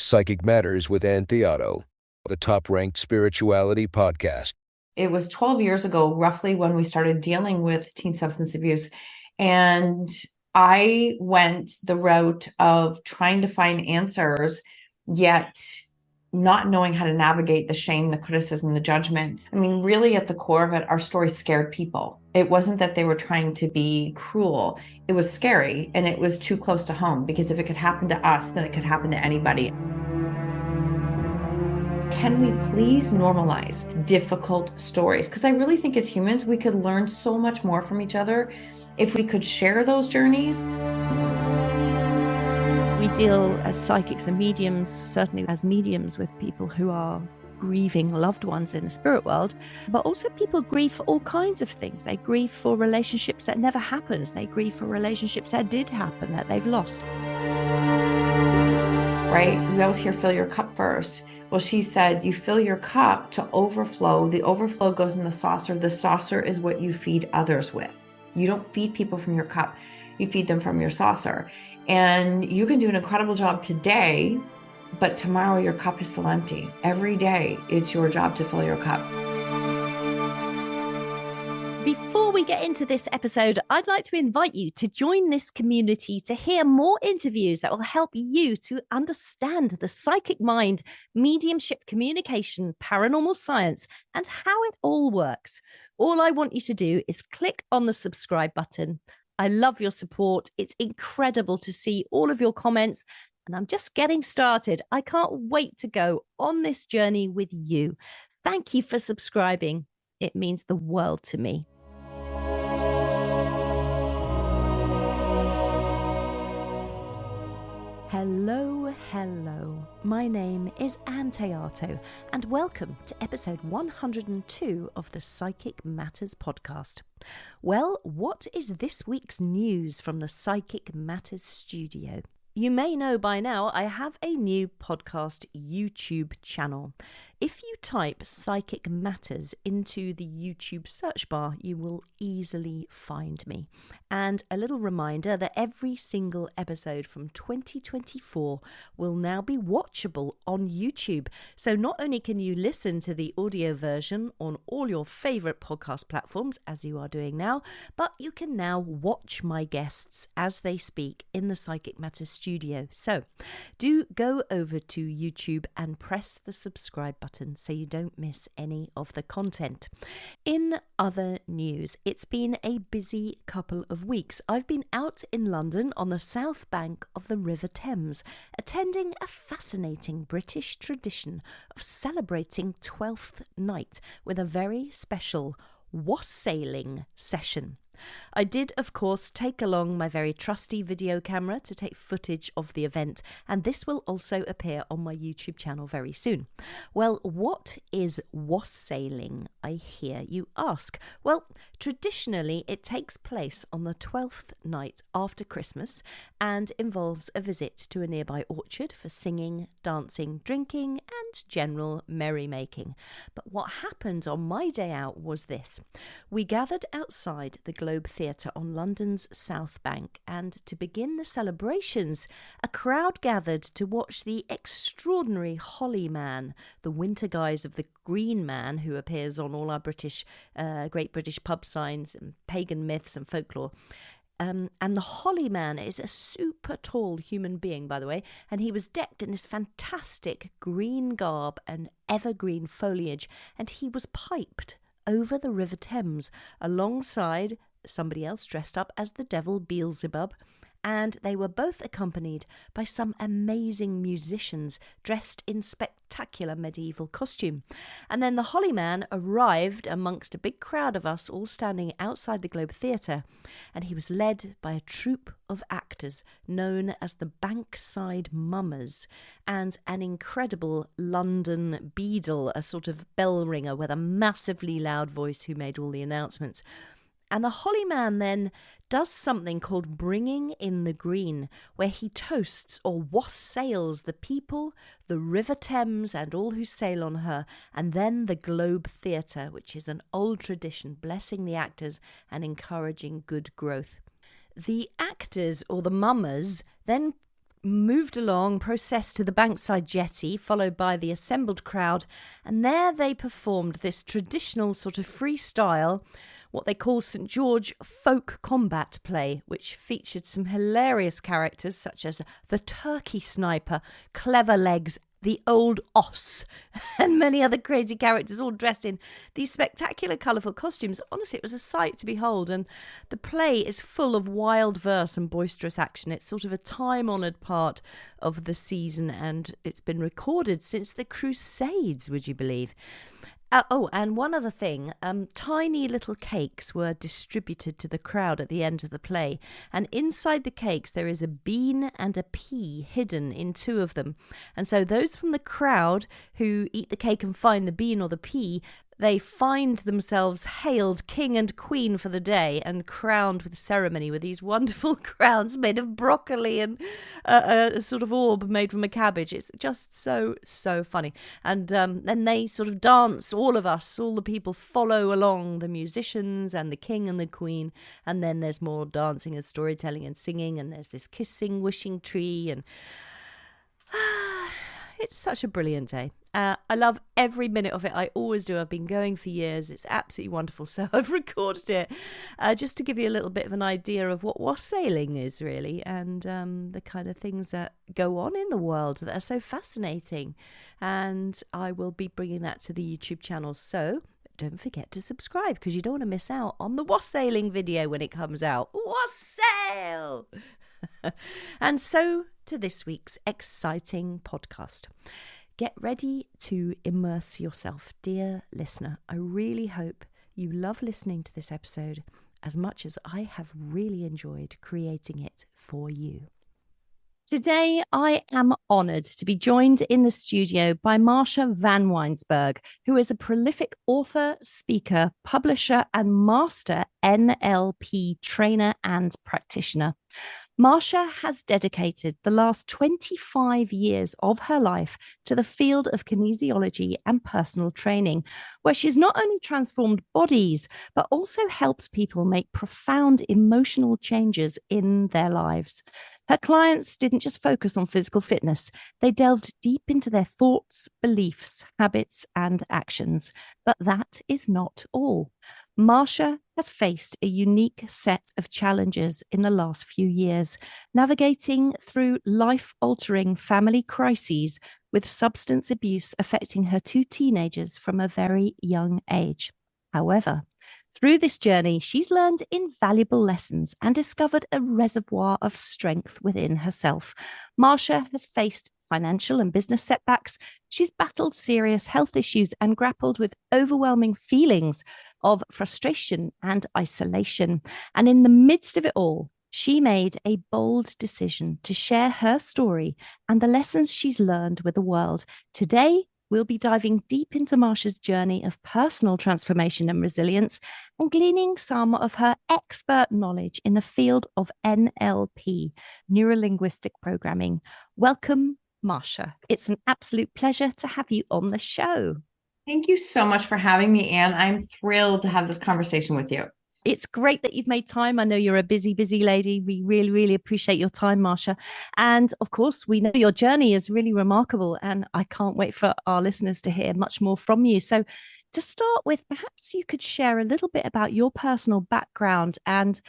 Psychic Matters with Ann Theotto, the top-ranked spirituality podcast. It was 12 years ago, roughly, when we started dealing with teen substance abuse. And I went the route of trying to find answers, yet not knowing how to navigate the shame, the criticism, the judgment. I mean, really at the core of it, our story scared people. It wasn't that they were trying to be cruel. It was scary, and it was too close to home, because if it could happen to us, then it could happen to anybody. Can we please normalize difficult stories? Because I really think as humans, we could learn so much more from each other if we could share those journeys. We deal as psychics and mediums, certainly as mediums, with people who are grieving loved ones in the spirit world, but also people grieve for all kinds of things. They grieve for relationships that never happened. They grieve for relationships that did happen, that they've lost. Right? We always hear fill your cup first. Well, she said, you fill your cup to overflow. The overflow goes in the saucer. The saucer is what you feed others with. You don't feed people from your cup. You feed them from your saucer. And you can do an incredible job today, but tomorrow your cup is still empty. Every day, it's your job to fill your cup. Before we get into this episode, I'd like to invite you to join this community to hear more interviews that will help you to understand the psychic mind, mediumship, communication, paranormal science, and how it all works. All I want you to do is click on the subscribe button. I love your support. It's incredible to see all of your comments, and I'm just getting started. I can't wait to go on this journey with you. Thank you for subscribing. It means the world to me. Hello. My name is Ann Theotto, and welcome to episode 102 of the Psychic Matters podcast. Well, what is this week's news from the Psychic Matters studio? You may know by now I have a new podcast YouTube channel. If you type Psychic Matters into the YouTube search bar, you will easily find me. And a little reminder that every single episode from 2024 will now be watchable on YouTube. So not only can you listen to the audio version on all your favourite podcast platforms, as you are doing now, but you can now watch my guests as they speak in the Psychic Matters studio. So do go over to YouTube and press the subscribe button so you don't miss any of the content. In other news, it's been a busy couple of weeks. I've been out in London on the south bank of the River Thames, attending a fascinating British tradition of celebrating 12th night with a very special wassailing session. I did, of course, take along my very trusty video camera to take footage of the event, and this will also appear on my YouTube channel very soon. Well, what is wassailing, I hear you ask? Well, traditionally it takes place on the 12th night after Christmas and involves a visit to a nearby orchard for singing, dancing, drinking and general merrymaking. But what happened on my day out was this. We gathered outside the Globe Theatre on London's South Bank, and to begin the celebrations, a crowd gathered to watch the extraordinary Holly Man, the winter guise of the Green Man who appears on all our great British pub signs and pagan myths and folklore. And the Holly Man is a super tall human being, by the way, and he was decked in this fantastic green garb and evergreen foliage, and he was piped over the River Thames alongside somebody else dressed up as the devil Beelzebub, and they were both accompanied by some amazing musicians dressed in spectacular medieval costume. And then the Holly Man arrived amongst a big crowd of us all standing outside the Globe Theatre, and he was led by a troupe of actors known as the Bankside Mummers and an incredible London beadle, a sort of bell ringer with a massively loud voice who made all the announcements. And the Holly Man then does something called bringing in the green, where he toasts or wassails the people, the River Thames and all who sail on her, and then the Globe Theatre, which is an old tradition, blessing the actors and encouraging good growth. The actors, or the mummers, then moved along, processed to the Bankside jetty, followed by the assembled crowd, and there they performed this traditional sort of freestyle, what they call St. George folk combat play, which featured some hilarious characters such as the turkey sniper, Clever Legs, the old Oss, and many other crazy characters all dressed in these spectacular colourful costumes. Honestly, it was a sight to behold, and the play is full of wild verse and boisterous action. It's sort of a time-honoured part of the season, and it's been recorded since the Crusades, would you believe? And one other thing, tiny little cakes were distributed to the crowd at the end of the play, and inside the cakes there is a bean and a pea hidden in two of them. And so those from the crowd who eat the cake and find the bean or the pea, they find themselves hailed king and queen for the day and crowned with ceremony with these wonderful crowns made of broccoli and a sort of orb made from a cabbage. It's just so funny. And then they sort of dance, all of us, all the people follow along, the musicians and the king and the queen. And then there's more dancing and storytelling and singing, and there's this kissing, wishing tree, and it's such a brilliant day. I love every minute of it. I always do. I've been going for years. It's absolutely wonderful. So I've recorded it just to give you a little bit of an idea of what wassailing is really, and the kind of things that go on in the world that are so fascinating. And I will be bringing that to the YouTube channel. So don't forget to subscribe, because you don't want to miss out on the wassailing video when it comes out. Wassail! And so to this week's exciting podcast. Get ready to immerse yourself, dear listener. I really hope you love listening to this episode as much as I have really enjoyed creating it for you. Today, I am honoured to be joined in the studio by Marsha Vanwynsberghe, who is a prolific author, speaker, publisher, and Master NLP Trainer and practitioner. Marsha has dedicated the last 25 years of her life to the field of kinesiology and personal training, where she's not only transformed bodies, but also helps people make profound emotional changes in their lives. Her clients didn't just focus on physical fitness, they delved deep into their thoughts, beliefs, habits, and actions. But that is not all. Marsha has faced a unique set of challenges in the last few years, navigating through life-altering family crises with substance abuse affecting her two teenagers from a very young age. However, through this journey, she's learned invaluable lessons and discovered a reservoir of strength within herself. Marsha has faced financial and business setbacks. She's battled serious health issues and grappled with overwhelming feelings of frustration and isolation. And in the midst of it all, she made a bold decision to share her story and the lessons she's learned with the world. Today, we'll be diving deep into Marsha's journey of personal transformation and resilience and gleaning some of her expert knowledge in the field of NLP, neuro-linguistic programming. Welcome, Marsha. It's an absolute pleasure to have you on the show. Thank you so much for having me, Anne. I'm thrilled to have this conversation with you. It's great that you've made time. I know you're a busy lady. We really appreciate your time, Marsha. And of course, we know your journey is really remarkable, and I can't wait for our listeners to hear much more from you. So to start with, perhaps you could share a little bit about your personal background and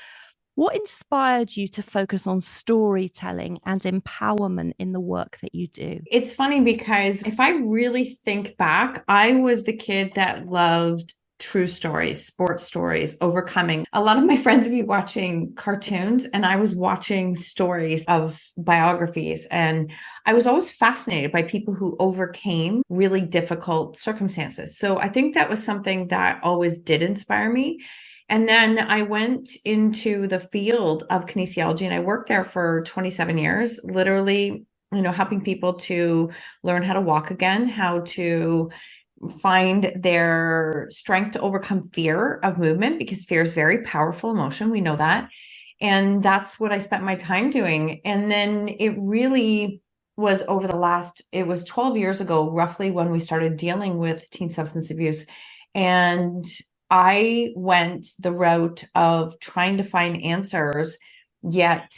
what inspired you to focus on storytelling and empowerment in the work that you do? It's funny because if I really think back, I was the kid that loved true stories, sports stories, overcoming. A lot of my friends would be watching cartoons, and I was watching stories of biographies. And I was always fascinated by people who overcame really difficult circumstances. So I think that was something that always did inspire me. And then I went into the field of kinesiology, and I worked there for 27 years, literally, helping people to learn how to walk again, how to find their strength to overcome fear of movement, because fear is very powerful emotion. We know that. And that's what I spent my time doing. And then it really was it was 12 years ago, roughly, when we started dealing with teen substance abuse. And I went the route of trying to find answers, yet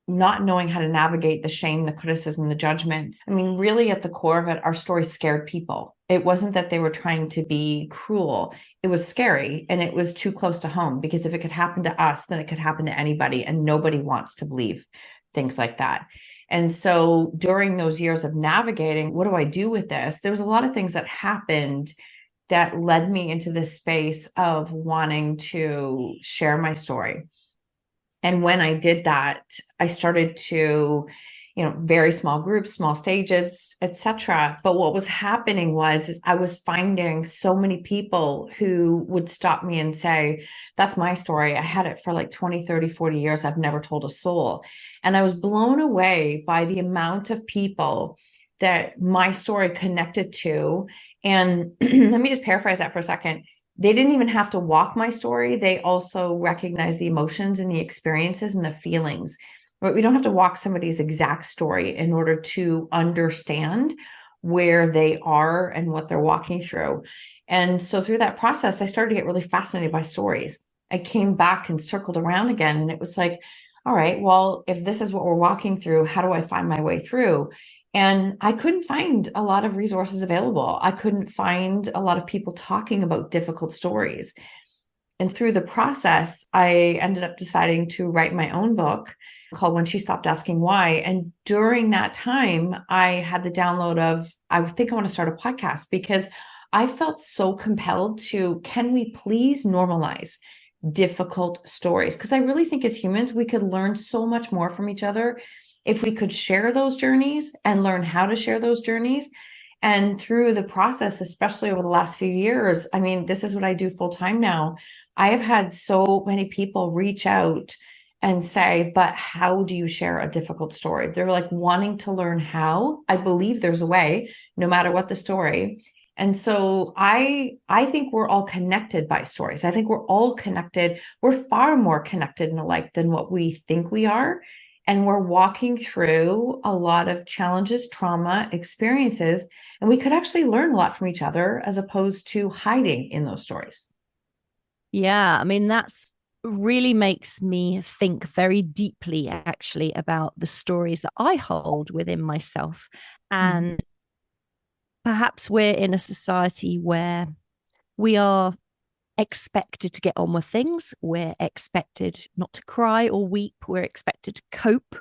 not knowing how to navigate the shame, the criticism, the judgment. I mean, really at the core of it, our story scared people. It wasn't that they were trying to be cruel. It was scary, and it was too close to home, because if it could happen to us, then it could happen to anybody, and nobody wants to believe things like that. And so during those years of navigating, what do I do with this? There was a lot of things that happened that led me into this space of wanting to share my story. And when I did that, I started to, very small groups, small stages, etc. But what was happening is I was finding so many people who would stop me and say, that's my story. I had it for like 20, 30, 40 years. I've never told a soul. And I was blown away by the amount of people that my story connected to. And let me just paraphrase that for a second. They didn't even have to walk my story. They also recognize the emotions and the experiences and the feelings. But we don't have to walk somebody's exact story in order to understand where they are and what they're walking through. And so through that process, I started to get really fascinated by stories. I came back and circled around again. And it was like, all right, well, if this is what we're walking through, how do I find my way through? And I couldn't find a lot of resources available. I couldn't find a lot of people talking about difficult stories. And through the process, I ended up deciding to write my own book called When She Stopped Asking Why. And during that time, I had the download of, I think I want to start a podcast, because I felt so compelled to, can we please normalize difficult stories? Because I really think as humans, we could learn so much more from each other if we could share those journeys and learn how to share those journeys. And through the process, especially over the last few years, I mean, this is what I do full time now. I have had so many people reach out and say, but how do you share a difficult story? They're like wanting to learn how. I believe there's a way, no matter what the story. And so I think we're all connected by stories. I think we're all connected. We're far more connected in alike than what we think we are. And we're walking through a lot of challenges, trauma, experiences, and we could actually learn a lot from each other as opposed to hiding in those stories. Yeah, I mean, that's really makes me think very deeply, actually, about the stories that I hold within myself. And perhaps we're in a society where we are expected to get on with things. We're expected not to cry or weep. We're expected to cope.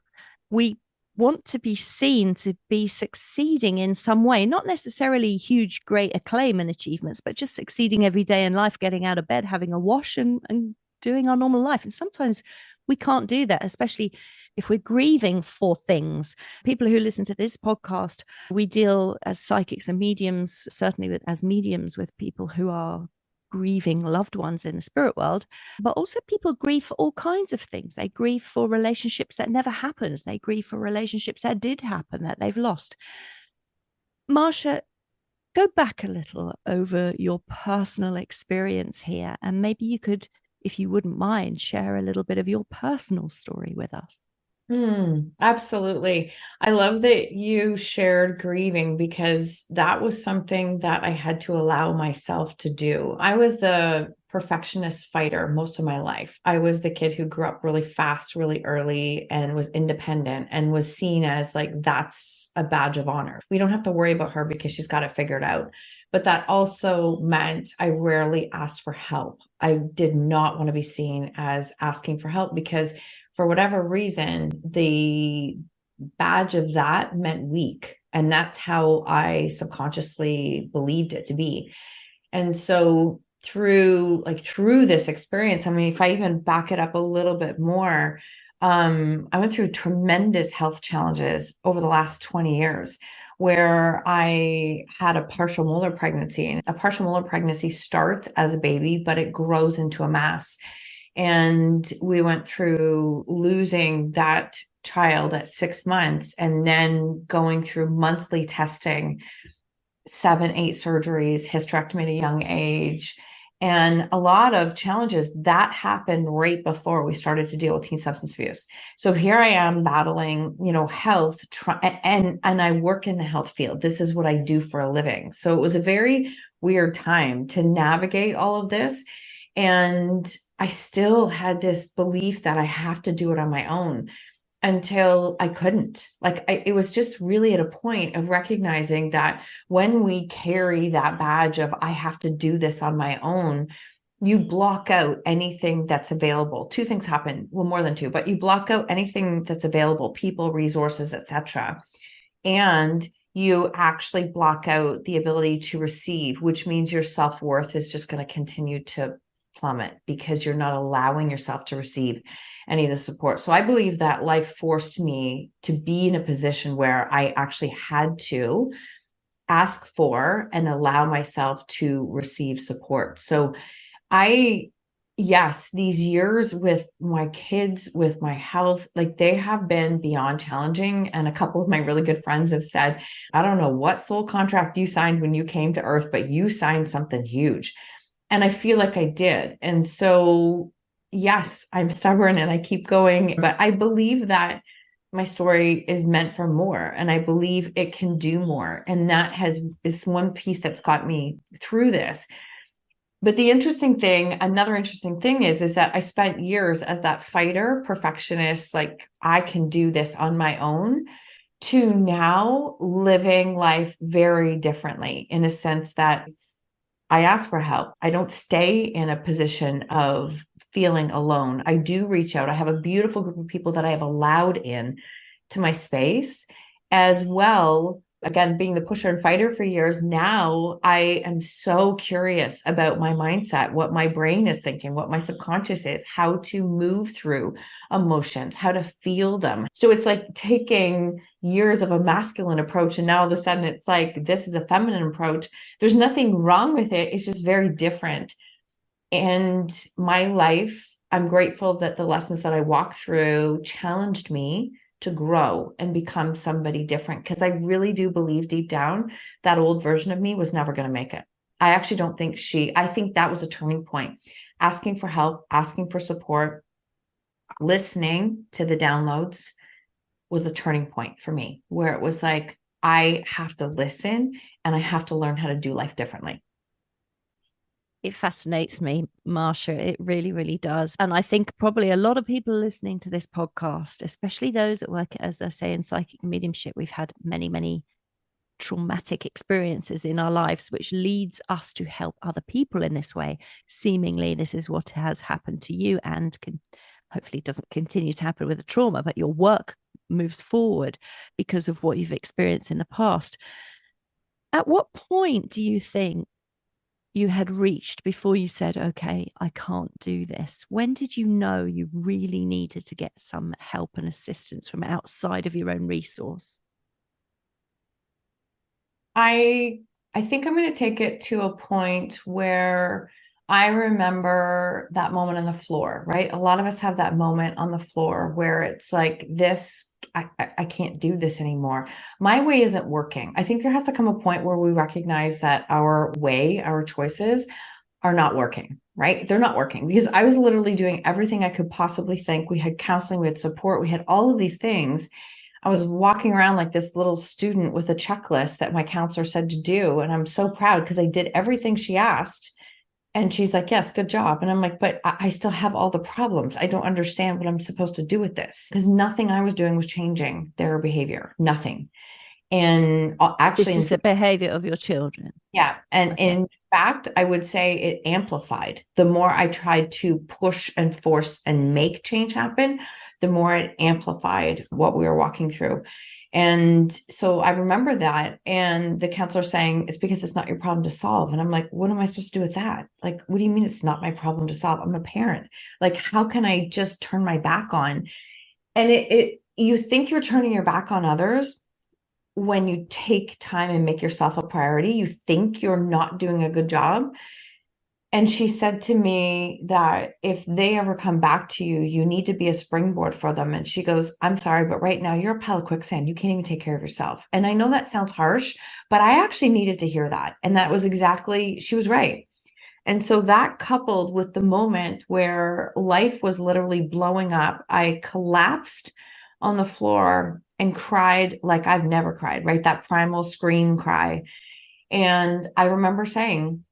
We want to be seen to be succeeding in some way, not necessarily huge, great acclaim and achievements, but just succeeding every day in life, getting out of bed, having a wash and doing our normal life. And sometimes we can't do that, especially if we're grieving for things. People who listen to this podcast, we deal as psychics and mediums, certainly as mediums, with people who are grieving loved ones in the spirit world, but also people grieve for all kinds of things. They grieve for relationships that never happened. They grieve for relationships that did happen, that they've lost. Marsha, go back a little over your personal experience here, and maybe you could, if you wouldn't mind, share a little bit of your personal story with us. Absolutely. I love that you shared grieving, because that was something that I had to allow myself to do. I was the perfectionist fighter most of my life. I was the kid who grew up really fast, really early, and was independent and was seen as like, that's a badge of honor. We don't have to worry about her because she's got it figured out. But that also meant I rarely asked for help. I did not want to be seen as asking for help, because for whatever reason, the badge of that meant weak. And that's how I subconsciously believed it to be. And so through this experience, I mean, if I even back it up a little bit more, I went through tremendous health challenges over the last 20 years, where I had a partial molar pregnancy. And a partial molar pregnancy starts as a baby, but it grows into a mass. And we went through losing that child at 6 months, and then going through monthly testing, 7, 8 surgeries, hysterectomy at a young age, and a lot of challenges that happened right before we started to deal with teen substance abuse. So here I am battling, health, and I work in the health field. This is what I do for a living. So it was a very weird time to navigate all of this. And I still had this belief that I have to do it on my own. until I couldn't. It was just really at a point of recognizing that when we carry that badge of I have to do this on my own, you block out anything that's available. Two things happen. Well, more than two, but you block out anything that's available, people, resources, etc. And you actually block out the ability to receive, which means your self-worth is just going to continue to plummet because you're not allowing yourself to receive any of the support. So I believe that life forced me to be in a position where I actually had to ask for and allow myself to receive support. So yes, these years with my kids, with my health, like they have been beyond challenging. And a couple of my really good friends have said, I don't know what soul contract you signed when you came to Earth, but you signed something huge. And I feel like I did. And so, yes, I'm stubborn and I keep going, but I believe that my story is meant for more. And I believe it can do more. And that is one piece that's got me through this. But another interesting thing is that I spent years as that fighter, perfectionist, like I can do this on my own, to now living life very differently in a sense that I ask for help. I don't stay in a position of feeling alone. I do reach out. I have a beautiful group of people that I have allowed in to my space as well. Again, being the pusher and fighter for years, now I am so curious about my mindset, what my brain is thinking, what my subconscious is, how to move through emotions, how to feel them. So it's like taking years of a masculine approach, and now all of a sudden it's like, this is a feminine approach. There's nothing wrong with it. It's just very different. And my life, I'm grateful that the lessons that I walked through challenged me to grow and become somebody different. Because I really do believe deep down that old version of me was never going to make it. I actually don't think I think that was a turning point. Asking for help, asking for support, listening to the downloads was a turning point for me, where it was like, I have to listen and I have to learn how to do life differently. It fascinates me, Marsha. It really, really does. And I think probably a lot of people listening to this podcast, especially those that work, as I say, in psychic mediumship, we've had many, many traumatic experiences in our lives, which leads us to help other people in this way. Seemingly, this is what has happened to you, and hopefully doesn't continue to happen with the trauma, but your work moves forward because of what you've experienced in the past. At what point do you think you had reached before you said, okay, I can't do this? When did you know you really needed to get some help and assistance from outside of your own resource? I think I'm going to take it to a point where I remember that moment on the floor, right? A lot of us have that moment on the floor where it's like this, I can't do this anymore. My way isn't working. I think there has to come a point where we recognize that our way, our choices are not working, right? They're not working, because I was literally doing everything I could possibly think. We had counseling, we had support, we had all of these things. I was walking around like this little student with a checklist that my counselor said to do. And I'm so proud because I did everything she asked. And she's like, yes, good job. And I'm like, but I still have all the problems. I don't understand what I'm supposed to do with this, because nothing I was doing was changing their behavior, nothing. And actually, this is the behavior of your children. Yeah. And okay. In fact, I would say it amplified. The more I tried to push and force and make change happen, the more it amplified what we were walking through. And so I remember that, and the counselor saying, it's because it's not your problem to solve. And I'm like, what am I supposed to do with that? Like, what do you mean it's not my problem to solve? I'm a parent. Like, how can I just turn my back on? And you think you're turning your back on others when you take time and make yourself a priority. You think you're not doing a good job. And she said to me that if they ever come back to you, you need to be a springboard for them. And she goes, I'm sorry, but right now you're a pile of quicksand. You can't even take care of yourself. And I know that sounds harsh, but I actually needed to hear that. And that was exactly, she was right. And so that, coupled with the moment where life was literally blowing up, I collapsed on the floor and cried like I've never cried, right? That primal scream cry. And I remember saying,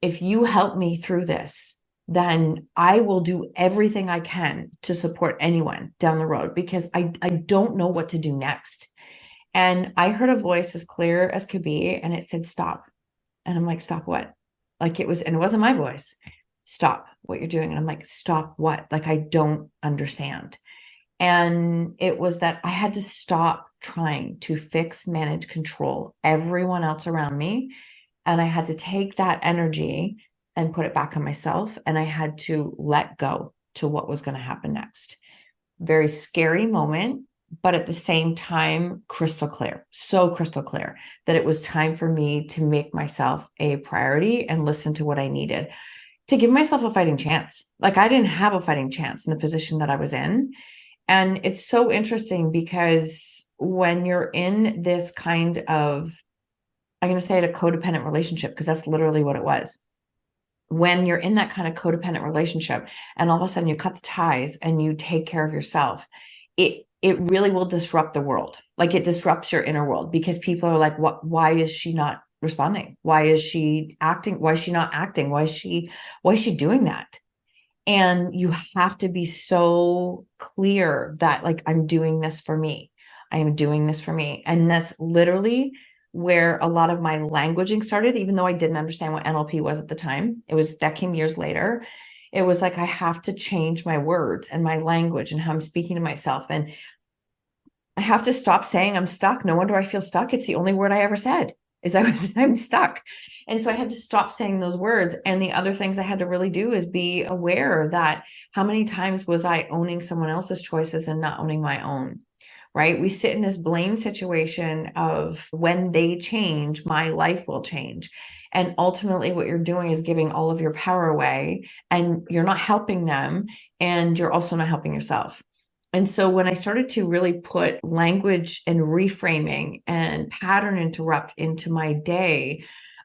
if you help me through this, then I will do everything I can to support anyone down the road, because I don't know what to do next. And I heard a voice as clear as could be, and it said, stop. And I'm like, stop what? Like it wasn't my voice. Stop what you're doing. And I'm like, stop what? Like, I don't understand. And it was that I had to stop trying to fix, manage, control everyone else around me. And I had to take that energy and put it back on myself. And I had to let go to what was going to happen next. Very scary moment, but at the same time, crystal clear, so crystal clear that it was time for me to make myself a priority and listen to what I needed to give myself a fighting chance. Like I didn't have a fighting chance in the position that I was in. And it's so interesting because when you're in this kind of, I'm going to say it, a codependent relationship, because that's literally what it was. When you're in that kind of codependent relationship and all of a sudden you cut the ties and you take care of yourself, it really will disrupt the world. Like it disrupts your inner world, because people are like, what, why is she not responding? Why is she acting? Why is she not acting? Why is she doing that? And you have to be so clear that like, I'm doing this for me. I am doing this for me. And that's literally where a lot of my languaging started, even though I didn't understand what NLP was at the time. That came years later. It was like, I have to change my words and my language and how I'm speaking to myself. And I have to stop saying I'm stuck. No wonder I feel stuck. It's the only word I ever said is I'm stuck. And so I had to stop saying those words. And the other things I had to really do is be aware that how many times was I owning someone else's choices and not owning my own, right? We sit in this blame situation of when they change, my life will change. And ultimately what you're doing is giving all of your power away, and you're not helping them, and you're also not helping yourself. And so when I started to really put language and reframing and pattern interrupt into my day,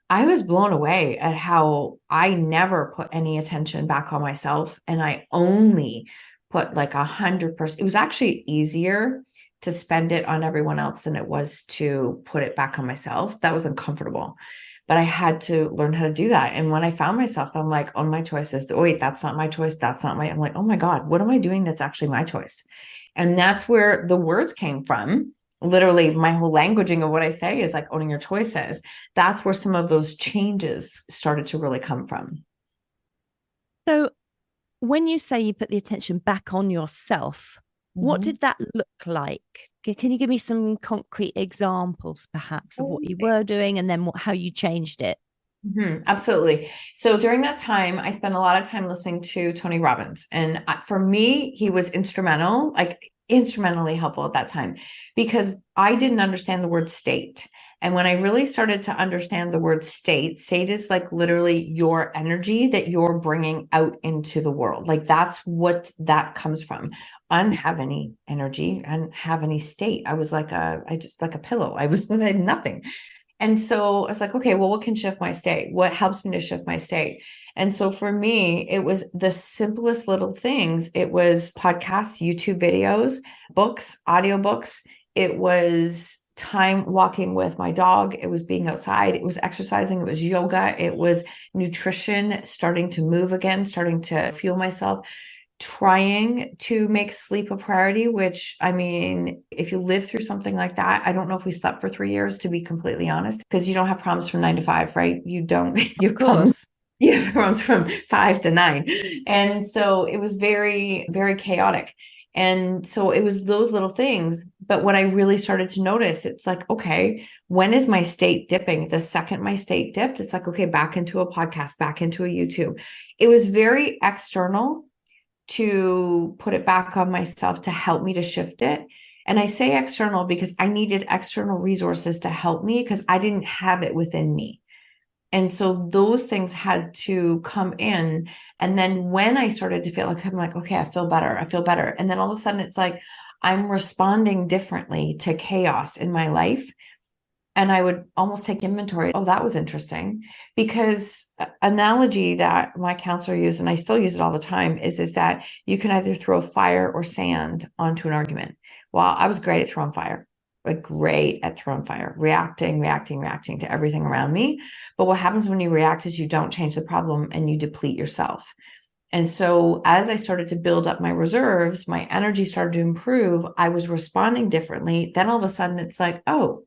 I was blown away at how I never put any attention back on myself. And I only put like 100%. It was actually easier to spend it on everyone else than it was to put it back on myself. That was uncomfortable. But I had to learn how to do that. And when I found myself, I'm like, on my choices, oh, wait, that's not my choice. That's not I'm like, oh my God, what am I doing that's actually my choice? And that's where the words came from. Literally, my whole languaging of what I say is like owning your choices. That's where some of those changes started to really come from. So when you say you put the attention back on yourself, what did that look like? Can you give me some concrete examples, perhaps, of what you were doing and then how you changed it? Absolutely. So during that time, I spent a lot of time listening to Tony Robbins. And for me, he was instrumental, like instrumentally helpful at that time, because I didn't understand the word state. And when I really started to understand the word state is like literally your energy that you're bringing out into the world. Like that's what that comes from. I didn't have any energy. I didn't have any state. I was like I just like a pillow. I had nothing. And so I was like, okay, well, what can shift my state? What helps me to shift my state? And so for me, it was the simplest little things. It was podcasts, YouTube videos, books, audiobooks. It was time walking with my dog. It was being outside. It was exercising. It was yoga. It was nutrition, starting to move again, starting to fuel myself, trying to make sleep a priority, which, I mean, if you live through something like that, I don't know if we slept for 3 years, to be completely honest, because you don't have problems from 9 to 5, right? You don't, you have problems. You have problems from 5 to 9. And so it was very, very chaotic. And so it was those little things. But what I really started to notice, it's like, okay, when is my state dipping? The second my state dipped, it's like, okay, back into a podcast, back into a YouTube. It was very external to put it back on myself to help me to shift it. And I say external because I needed external resources to help me because I didn't have it within me. And so those things had to come in. And then when I started to feel like, I'm like, okay, I feel better. And then all of a sudden it's like, I'm responding differently to chaos in my life. And I would almost take inventory. Oh, that was interesting. Because analogy that my counselor used, and I still use it all the time, is that you can either throw fire or sand onto an argument. Well, I was great at throwing fire, reacting to everything around me. But what happens when you react is you don't change the problem and you deplete yourself. And so as I started to build up my reserves, my energy started to improve. I was responding differently. Then all of a sudden it's like, oh,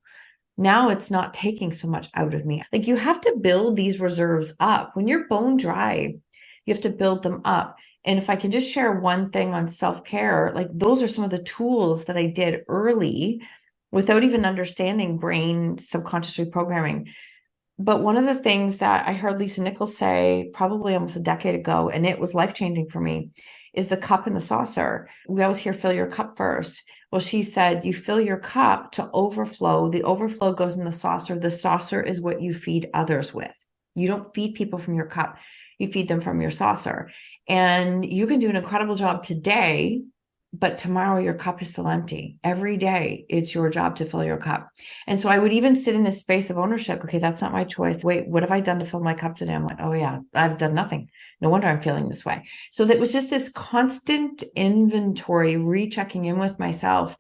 now it's not taking so much out of me. Like, you have to build these reserves up. When you're bone dry, you have to build them up. And if I can just share one thing on self-care, like, those are some of the tools that I did early without even understanding brain subconscious reprogramming. But one of the things that I heard Lisa Nichols say probably almost a decade ago, and it was life-changing for me, is the cup and the saucer. We always hear fill your cup first. Well, she said, you fill your cup to overflow. The overflow goes in the saucer. The saucer is what you feed others with. You don't feed people from your cup. You feed them from your saucer. And you can do an incredible job today, but tomorrow your cup is still empty. Every day it's your job to fill your cup. And so I would even sit in this space of ownership. Okay, that's not my choice. Wait, what have I done to fill my cup today? I'm like, oh yeah, I've done nothing. No wonder I'm feeling this way. So that was just this constant inventory, rechecking in with myself,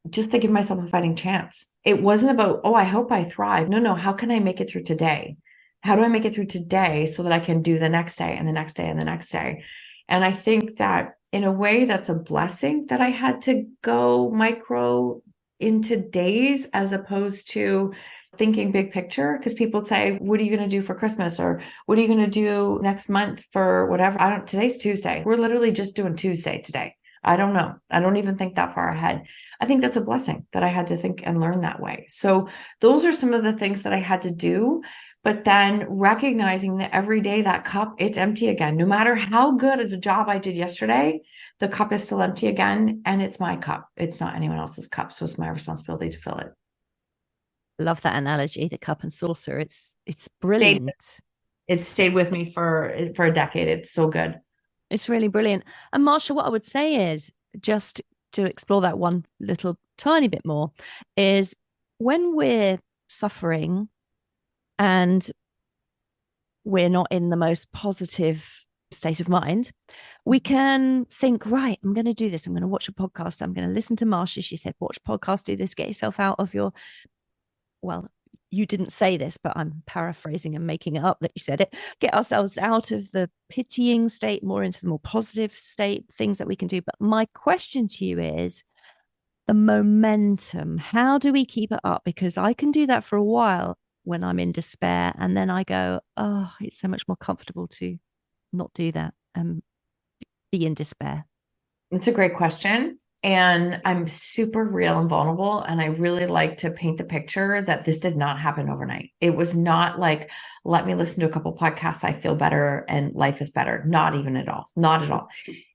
just to give myself a fighting chance. It wasn't about, oh, I hope I thrive. No, how can I make it through today? How do I make it through today so that I can do the next day and the next day and the next day? And I think that in a way, that's a blessing that I had to go micro into days as opposed to thinking big picture. Because people say, what are you going to do for Christmas? Or what are you going to do next month for whatever? Today's Tuesday. We're literally just doing Tuesday today. I don't know. I don't even think that far ahead. I think that's a blessing that I had to think and learn that way. So those are some of the things that I had to do. But then recognizing that every day that cup, it's empty again. No matter how good of a job I did yesterday, the cup is still empty again. And it's my cup. It's not anyone else's cup. So it's my responsibility to fill it. Love that analogy, the cup and saucer. It's brilliant. It stayed with me for a decade. It's so good. It's really brilliant. And Marsha, what I would say is, just to explore that one little tiny bit more, is when we're suffering and we're not in the most positive state of mind, we can think, right, I'm going to do this. I'm going to watch a podcast. I'm going to listen to Marsha. She said, watch podcast, do this, get yourself out of your, well, you didn't say this, but I'm paraphrasing and making it up that you said it. Get ourselves out of the pitying state, more into the more positive state, things that we can do. But my question to you is the momentum. How do we keep it up? Because I can do that for a while when I'm in despair. And then I go, oh, it's so much more comfortable to not do that and be in despair. It's a great question. And I'm super real and vulnerable. And I really like to paint the picture that this did not happen overnight. It was not like, let me listen to a couple podcasts, I feel better and life is better. Not even at all. Not at all.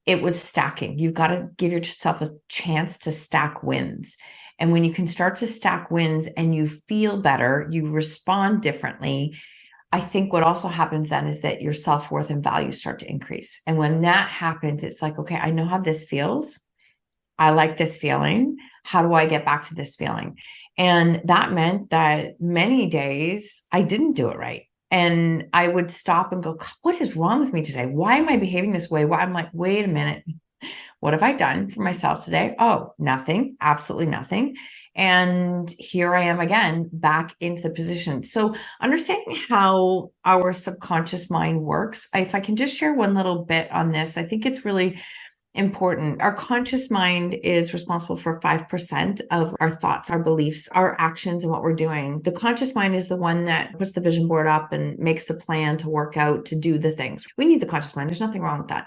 It was stacking. You've got to give yourself a chance to stack wins. And when you can start to stack wins and you feel better, you respond differently. I think what also happens then is that your self-worth and value start to increase. And when that happens, it's like, okay, I know how this feels. I like this feeling. How do I get back to this feeling? And that meant that many days I didn't do it right. And I would stop and go, what is wrong with me today? Why am I behaving this way? Why? I'm like, wait a minute. What have I done for myself today? Oh, nothing, absolutely nothing. And here I am again, back into the position. So understanding how our subconscious mind works, if I can just share one little bit on this, I think it's really important. Our conscious mind is responsible for 5% of our thoughts, our beliefs, our actions, and what we're doing. The conscious mind is the one that puts the vision board up and makes the plan to work out, to do the things. We need the conscious mind. There's nothing wrong with that.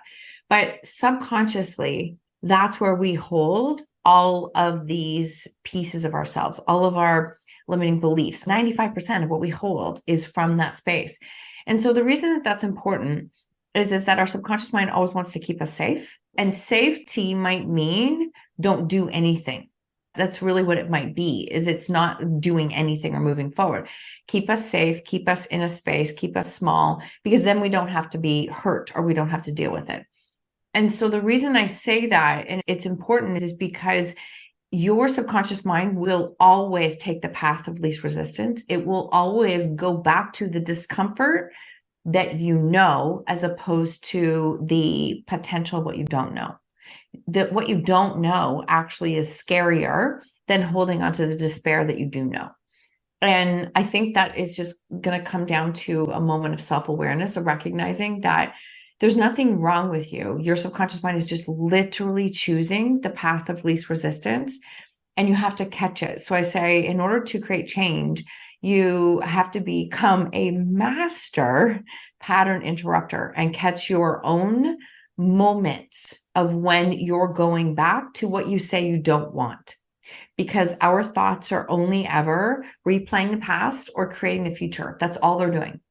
But subconsciously, that's where we hold all of these pieces of ourselves, all of our limiting beliefs. 95% of what we hold is from that space. And so the reason that that's important is that our subconscious mind always wants to keep us safe. And safety might mean don't do anything. That's really what it might be, is it's not doing anything or moving forward. Keep us safe, keep us in a space, keep us small, because then we don't have to be hurt or we don't have to deal with it. And so the reason I say that, and it's important, is because your subconscious mind will always take the path of least resistance. It will always go back to the discomfort that you know, as opposed to the potential of what you don't know. That what you don't know actually is scarier than holding on to the despair that you do know. And I think that is just going to come down to a moment of self-awareness, of recognizing that There's nothing wrong with you. Your subconscious mind is just literally choosing the path of least resistance, and you have to catch it. So I say, in order to create change, you have to become a master pattern interrupter and catch your own moments of when you're going back to what you say you don't want. Because our thoughts are only ever replaying the past or creating the future. That's all they're doing.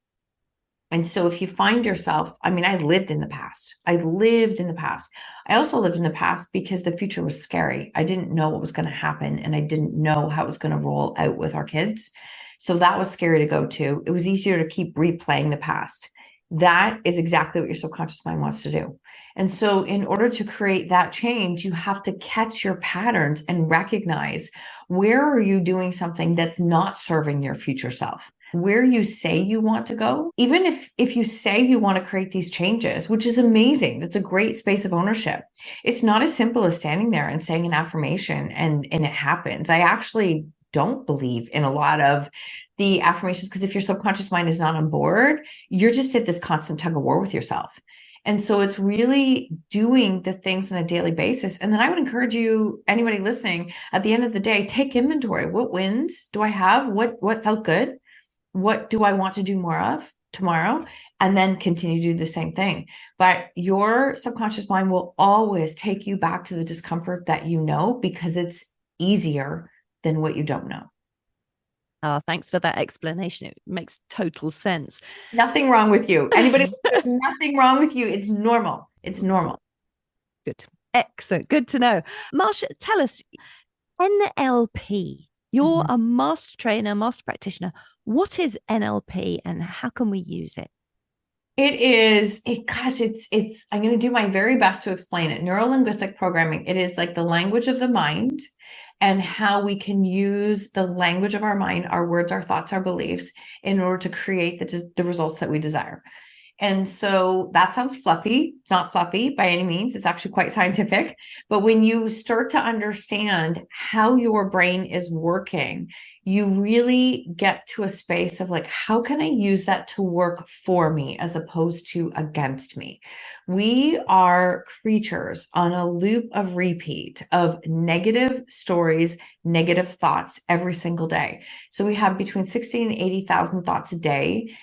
And so if you find yourself, I mean, I lived in the past. I also lived in the past because the future was scary. I didn't know what was going to happen, and I didn't know how it was going to roll out with our kids. So that was scary to go to. It was easier to keep replaying the past. That is exactly what your subconscious mind wants to do. And so in order to create that change, you have to catch your patterns and recognize, where are you doing something that's not serving your future self? Where you say you want to go, even if you say you want to create these changes, which is amazing, that's a great space of ownership. It's not as simple as standing there and saying an affirmation and it happens. I actually don't believe in a lot of the affirmations, because if your subconscious mind is not on board, you're just at this constant tug of war with yourself. And so it's really doing the things on a daily basis. And then I would encourage you, anybody listening, at the end of the day, take inventory. What wins do I have? What felt good? What do I want to do more of tomorrow? And then continue to do the same thing. But your subconscious mind will always take you back to the discomfort that you know, because it's easier than what you don't know. Oh, thanks for that explanation. It makes total sense. Nothing wrong with you. Anybody, there's nothing wrong with you. It's normal. It's normal. Good. Excellent. Good to know. Marsha, tell us, NLP. You're a master trainer, master practitioner. What is NLP and how can we use it? It's I'm going to do my very best to explain it. Neuro-linguistic programming. It is like the language of the mind, and how we can use the language of our mind, our words, our thoughts, our beliefs, in order to create the results that we desire. And so that sounds fluffy. It's not fluffy by any means. It's actually quite scientific. But when you start to understand how your brain is working, you really get to a space of like, how can I use that to work for me as opposed to against me? We are creatures on a loop of repeat of negative stories, negative thoughts every single day. So we have between 60 and 80,000 thoughts a day.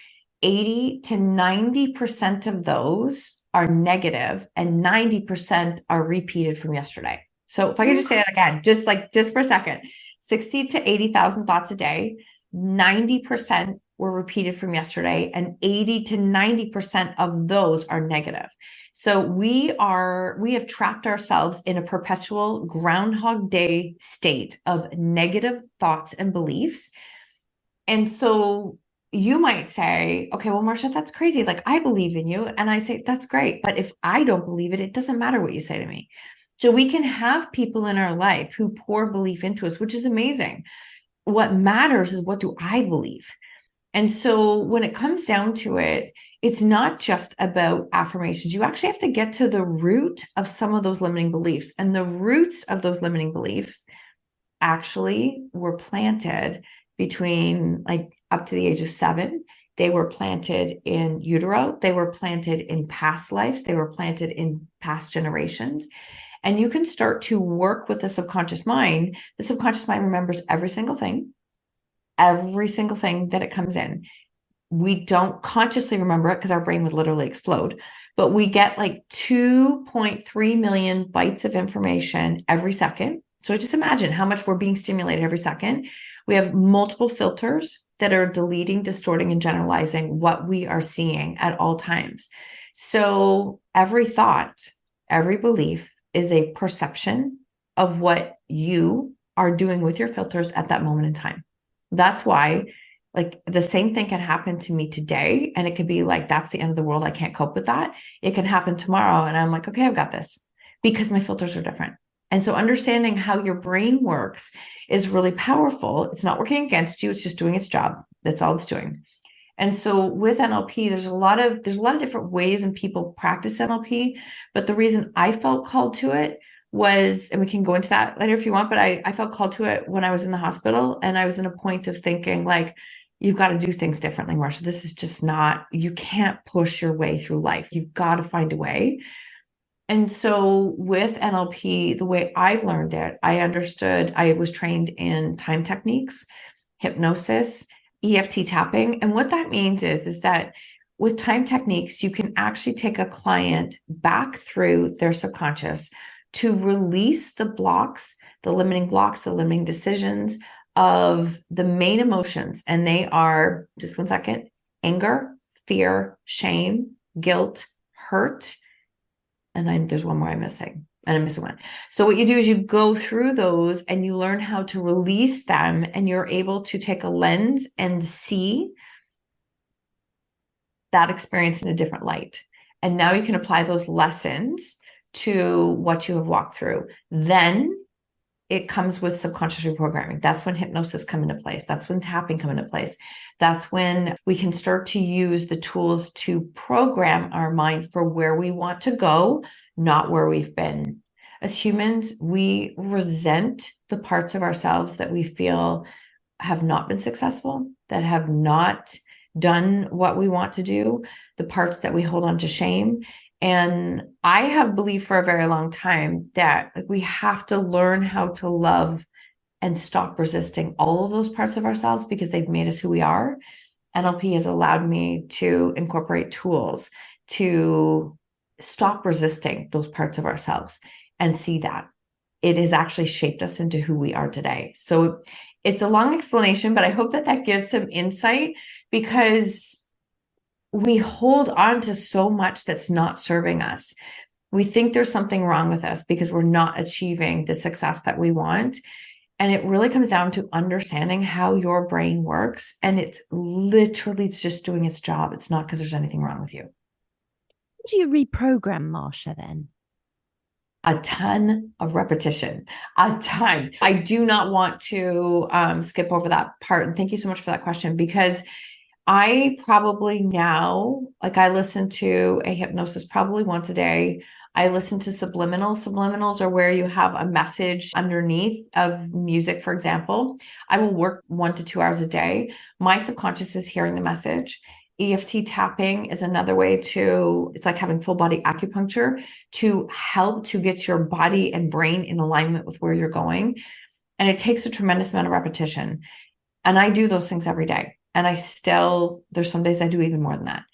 80 to 90% of those are negative, and 90% are repeated from yesterday. So if I could just say that again, just for a second, 60 to 80,000 thoughts a day, 90% were repeated from yesterday, and 80 to 90% of those are negative. So we have trapped ourselves in a perpetual Groundhog Day state of negative thoughts and beliefs. And so you might say, okay, well, Marsha, that's crazy. Like, I believe in you. And I say, that's great. But if I don't believe it, it doesn't matter what you say to me. So we can have people in our life who pour belief into us, which is amazing. What matters is, what do I believe? And so when it comes down to it, it's not just about affirmations. You actually have to get to the root of some of those limiting beliefs. And the roots of those limiting beliefs actually were planted between up to the age of 7. They were planted in utero. They were planted in past lives. They were planted in past generations. And you can start to work with the subconscious mind. The subconscious mind remembers every single thing that it comes in. We don't consciously remember it because our brain would literally explode, but we get like 2.3 million bytes of information every second. So just imagine how much we're being stimulated every second. We have multiple filters that are deleting, distorting, and generalizing what we are seeing at all times. So every thought, every belief is a perception of what you are doing with your filters at that moment in time. That's why, like, the same thing can happen to me today, and it could be like, that's the end of the world. I can't cope with that. It can happen tomorrow, and I'm like, okay, I've got this, because my filters are different. And so understanding how your brain works is really powerful. It's not working against you. It's just doing its job. That's all it's doing. And so with NLP, there's a lot of different ways and people practice NLP. But the reason I felt called to it was, and we can go into that later if you want, but I felt called to it when I was in the hospital, and I was in a point of thinking like, you've got to do things differently, Marsha. This is just not, you can't push your way through life. You've got to find a way. And so with NLP, the way I've learned it, I was trained in time techniques, hypnosis, EFT tapping. And what that means is that with time techniques, you can actually take a client back through their subconscious to release the blocks, the limiting decisions of the main emotions. And they are, just one second, anger, fear, shame, guilt, hurt. And there's one more I'm missing. And I'm missing one. So what you do is you go through those and you learn how to release them, and you're able to take a lens and see that experience in a different light. And now you can apply those lessons to what you have walked through. Then it comes with subconscious reprogramming. That's when hypnosis come into place. That's when tapping come into place. That's when we can start to use the tools to program our mind for where we want to go, not where we've been. As humans, we resent the parts of ourselves that we feel have not been successful, that have not done what we want to do, the parts that we hold on to shame. And I have believed for a very long time that we have to learn how to love and stop resisting all of those parts of ourselves, because they've made us who we are. NLP has allowed me to incorporate tools to stop resisting those parts of ourselves and see that it has actually shaped us into who we are today. So it's a long explanation, but I hope that gives some insight, because we hold on to so much that's not serving us. We think there's something wrong with us because we're not achieving the success that we want. And it really comes down to understanding how your brain works. And it's just doing its job. It's not because there's anything wrong with you. How do you reprogram, Marsha, then? A ton of repetition, a ton. I do not want to skip over that part. And thank you so much for that question, because I probably now, like, I listen to a hypnosis probably once a day. I listen to subliminals. Subliminals are where you have a message underneath of music, for example. I will work 1 to 2 hours a day. My subconscious is hearing the message. EFT tapping is another way it's like having full body acupuncture to help to get your body and brain in alignment with where you're going. And it takes a tremendous amount of repetition. And I do those things every day. And there's some days I do even more than that.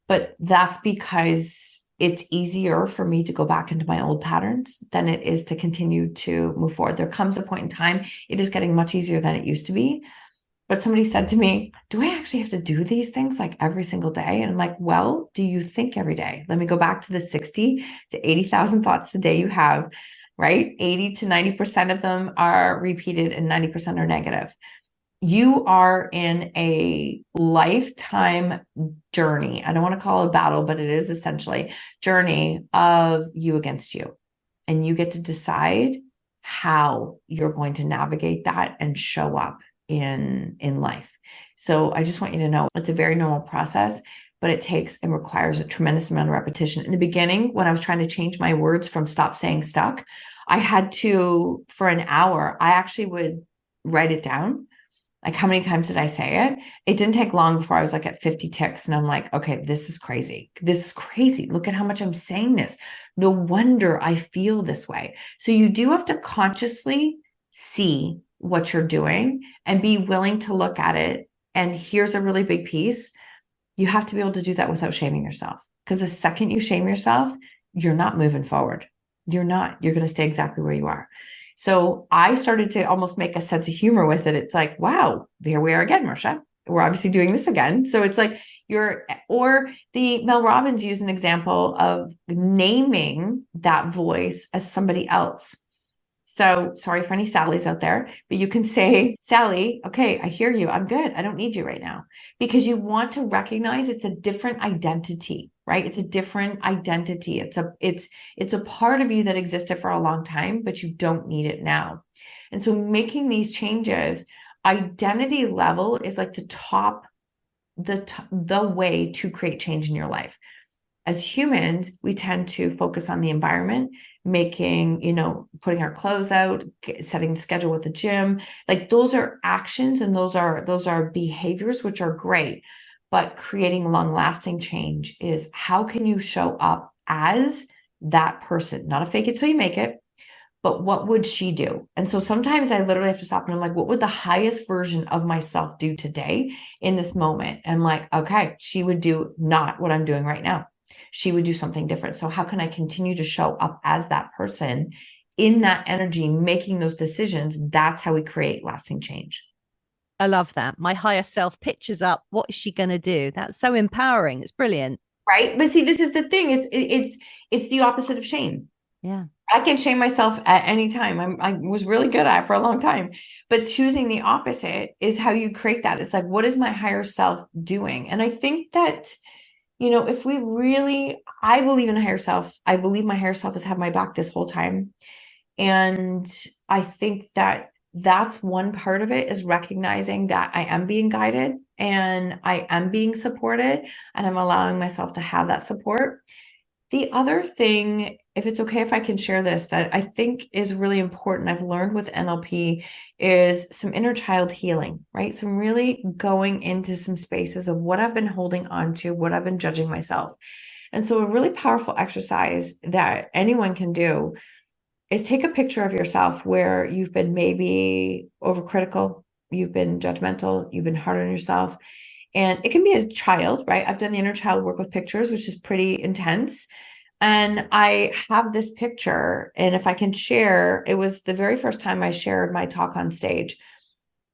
But that's because it's easier for me to go back into my old patterns than it is to continue to move forward. There comes a point in time, it is getting much easier than it used to be. But somebody said to me, do I actually have to do these things like every single day? And I'm like, well, do you think every day? Let me go back to the 60 to 80,000 thoughts a day you have, right? 80 to 90% of them are repeated and 90% are negative. You are in a lifetime journey. I don't want to call it a battle, but it is essentially journey of you against you. And you get to decide how you're going to navigate that and show up in life. So I just want you to know it's a very normal process, but it takes and requires a tremendous amount of repetition. In the beginning, when I was trying to change my words from stop saying stuck, I had to, for an hour, I actually would write it down. Like, how many times did I say it? It didn't take long before I was like at 50 ticks. And I'm like, okay, this is crazy. This is crazy. Look at how much I'm saying this. No wonder I feel this way. So you do have to consciously see what you're doing and be willing to look at it. And here's a really big piece. You have to be able to do that without shaming yourself. Because the second you shame yourself, you're not moving forward. You're not. You're going to stay exactly where you are. So I started to almost make a sense of humor with it. It's like, wow, here we are again, Marsha. We're obviously doing this again. So it's like or the Mel Robbins used an example of naming that voice as somebody else. So sorry for any Sallys out there, but you can say, Sally, okay, I hear you. I'm good. I don't need you right now, because you want to recognize it's a different identity, right? It's a different identity. It's a part of you that existed for a long time, but you don't need it now. And so making these changes, identity level is like the way to create change in your life. as humans, we tend to focus on the environment, making, putting our clothes out, setting the schedule with the gym. Like those are actions and those are behaviors, which are great. But creating long-lasting change is how can you show up as that person, not a fake it till you make it, but what would she do? And so sometimes I literally have to stop and I'm like, what would the highest version of myself do today in this moment? And I'm like, okay, she would do not what I'm doing right now. She would do something different. So how can I continue to show up as that person in that energy, making those decisions? That's how we create lasting change. I love that. My higher self pictures up. What is she going to do? That's so empowering. It's brilliant. Right. But see, this is the thing. It's the opposite of shame. Yeah. I can shame myself at any time. I was really good at it for a long time, but choosing the opposite is how you create that. It's like, what is my higher self doing? And I think that, if we really, I believe in a higher self. I believe my higher self has had my back this whole time. And I think that that's one part of it, is recognizing that I am being guided and I am being supported and I'm allowing myself to have that support. The other thing, if it's okay if I can share this, that I think is really important, I've learned with NLP, is some inner child healing, right? Some really going into some spaces of what I've been holding on to, what I've been judging myself. And so a really powerful exercise that anyone can do is take a picture of yourself where you've been maybe overcritical, you've been judgmental, you've been hard on yourself. And it can be a child, right? I've done the inner child work with pictures, which is pretty intense. And I have this picture, and if I can share, it was the very first time I shared my talk on stage.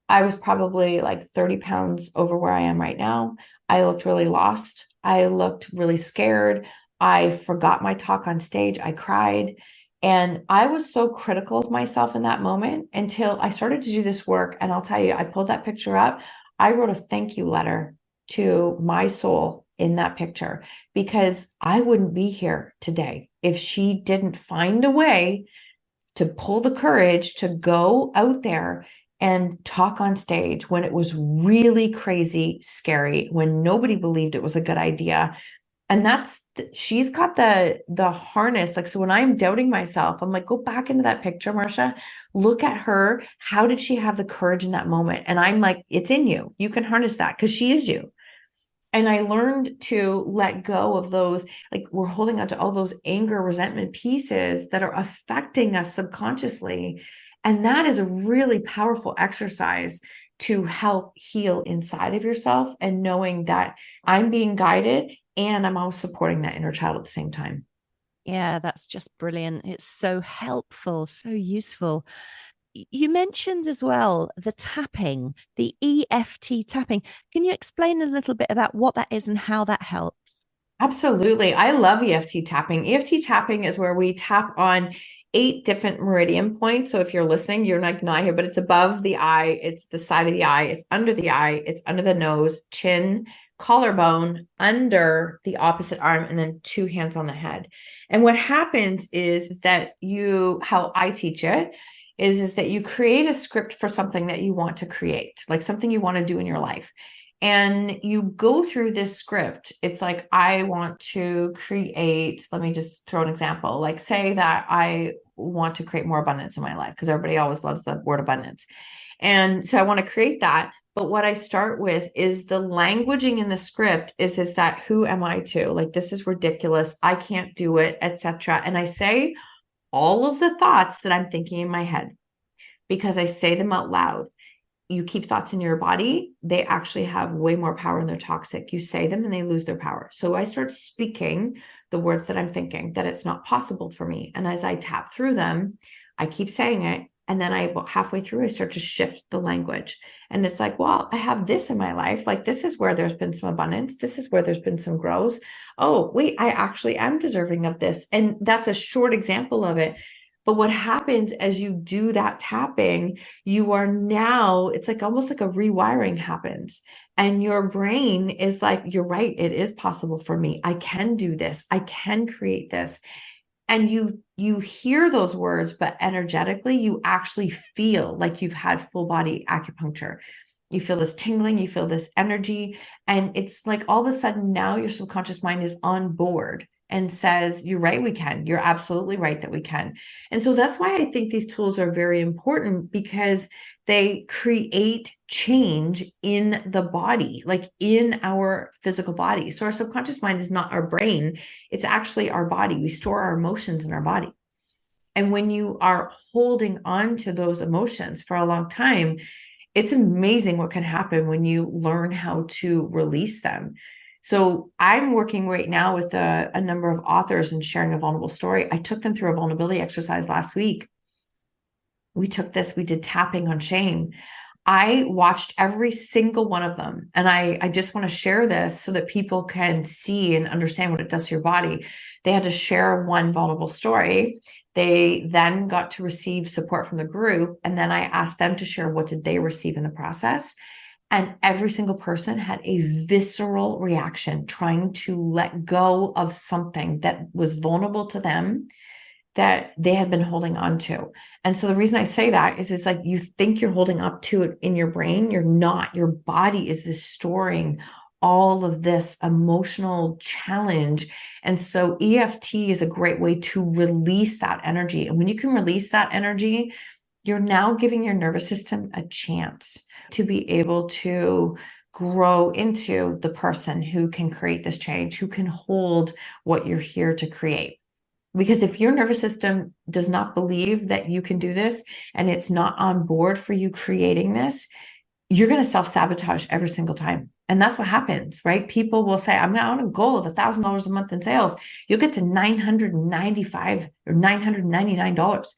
I was probably like 30 pounds over where I am right now. I looked really lost. I looked really scared. I forgot my talk on stage. I cried. And I was so critical of myself in that moment until I started to do this work. And I'll tell you, I pulled that picture up. I wrote a thank you letter to my soul in that picture, because I wouldn't be here today if she didn't find a way to pull the courage to go out there and talk on stage when it was really crazy, scary, when nobody believed it was a good idea. And she's got the harness. Like, so when I'm doubting myself, I'm like, go back into that picture, Marsha, look at her. How did she have the courage in that moment? And I'm like, it's in you. You can harness that because she is you. And I learned to let go of those, like we're holding on to all those anger, resentment pieces that are affecting us subconsciously. And that is a really powerful exercise to help heal inside of yourself, and knowing that I'm being guided and I'm always supporting that inner child at the same time. Yeah, that's just brilliant. It's so helpful, so useful. You mentioned as well the tapping, the EFT tapping. Can you explain a little bit about what that is and how that helps? Absolutely. I love EFT tapping. EFT tapping is where we tap on 8 different meridian points. So if you're listening, you're not here, but it's above the eye, it's the side of the eye, it's under the eye, it's under the nose, chin, collarbone, under the opposite arm, and then 2 hands on the head. And what happens is that how I teach it is that you create a script for something that you want to create, like something you want to do in your life. And you go through this script. It's like, I want to create, let me just throw an example. Like, say that I want to create more abundance in my life, because everybody always loves the word abundance. And so I want to create that. But what I start with is the languaging in the script is that, who am I to? Like, this is ridiculous. I can't do it, etc. And I say all of the thoughts that I'm thinking in my head, because I say them out loud. You keep thoughts in your body, they actually have way more power and they're toxic. You say them and they lose their power. So I start speaking the words that I'm thinking, that it's not possible for me. And as I tap through them, I keep saying it. And then halfway through, I start to shift the language. And it's like, well, I have this in my life. Like, this is where there's been some abundance. This is where there's been some growth. Oh, wait, I actually am deserving of this. And that's a short example of it. But what happens as you do that tapping, you are now, it's like almost like a rewiring happens. And your brain is like, you're right, it is possible for me. I can do this. I can create this. And you hear those words, but energetically, you actually feel like you've had full body acupuncture. You feel this tingling, you feel this energy. And it's like all of a sudden now your subconscious mind is on board and says, you're right, we can. You're absolutely right that we can. And so that's why I think these tools are very important, because they create change in the body, like in our physical body. So our subconscious mind is not our brain. It's actually our body. We store our emotions in our body. And when you are holding on to those emotions for a long time, it's amazing what can happen when you learn how to release them. So I'm working right now with a number of authors and sharing a vulnerable story. I took them through a vulnerability exercise last week. We did tapping on shame. I watched every single one of them. And I just want to share this so that people can see and understand what it does to your body. They had to share one vulnerable story. They then got to receive support from the group. And then I asked them to share what did they receive in the process. And every single person had a visceral reaction, trying to let go of something that was vulnerable to them that they had been holding on to. And so the reason I say that is it's like you think you're holding up to it in your brain. You're not. Your body is this storing all of this emotional challenge. And so EFT is a great way to release that energy. And when you can release that energy, you're now giving your nervous system a chance to be able to grow into the person who can create this change, who can hold what you're here to create. Because if your nervous system does not believe that you can do this and it's not on board for you creating this, you're going to self-sabotage every single time. And that's what happens, right? People will say, I'm on a goal of $1,000 a month in sales. You'll get to $995 or $999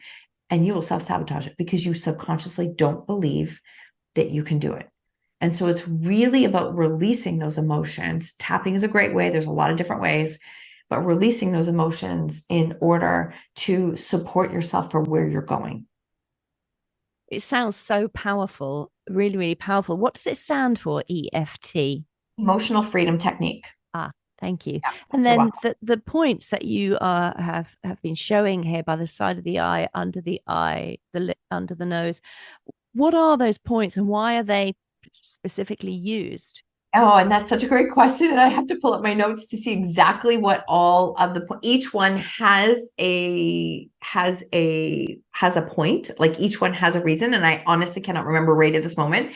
and you will self-sabotage it because you subconsciously don't believe that you can do it. And so it's really about releasing those emotions. Tapping is a great way. There's a lot of different ways. But releasing those emotions in order to support yourself for where you're going. It sounds so powerful, really, really powerful. What does it stand for, EFT? Emotional freedom technique. Ah, thank you. Yeah, and then the points that you have been showing here by the side of the eye, under the eye, the lip, under the nose. What are those points and why are they specifically used? Oh, and that's such a great question. And I have to pull up my notes to see exactly what all of each one has a point, like each one has a reason. And I honestly cannot remember right at this moment,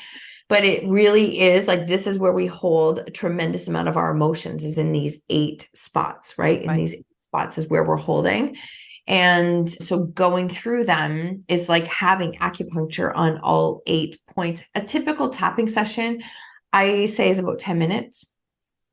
but it really is like, this is where we hold a tremendous amount of our emotions, is in these 8 spots, right? In these 8 spots is where we're holding. And so going through them is like having acupuncture on all 8 points. A typical tapping session, I say, is about 10 minutes.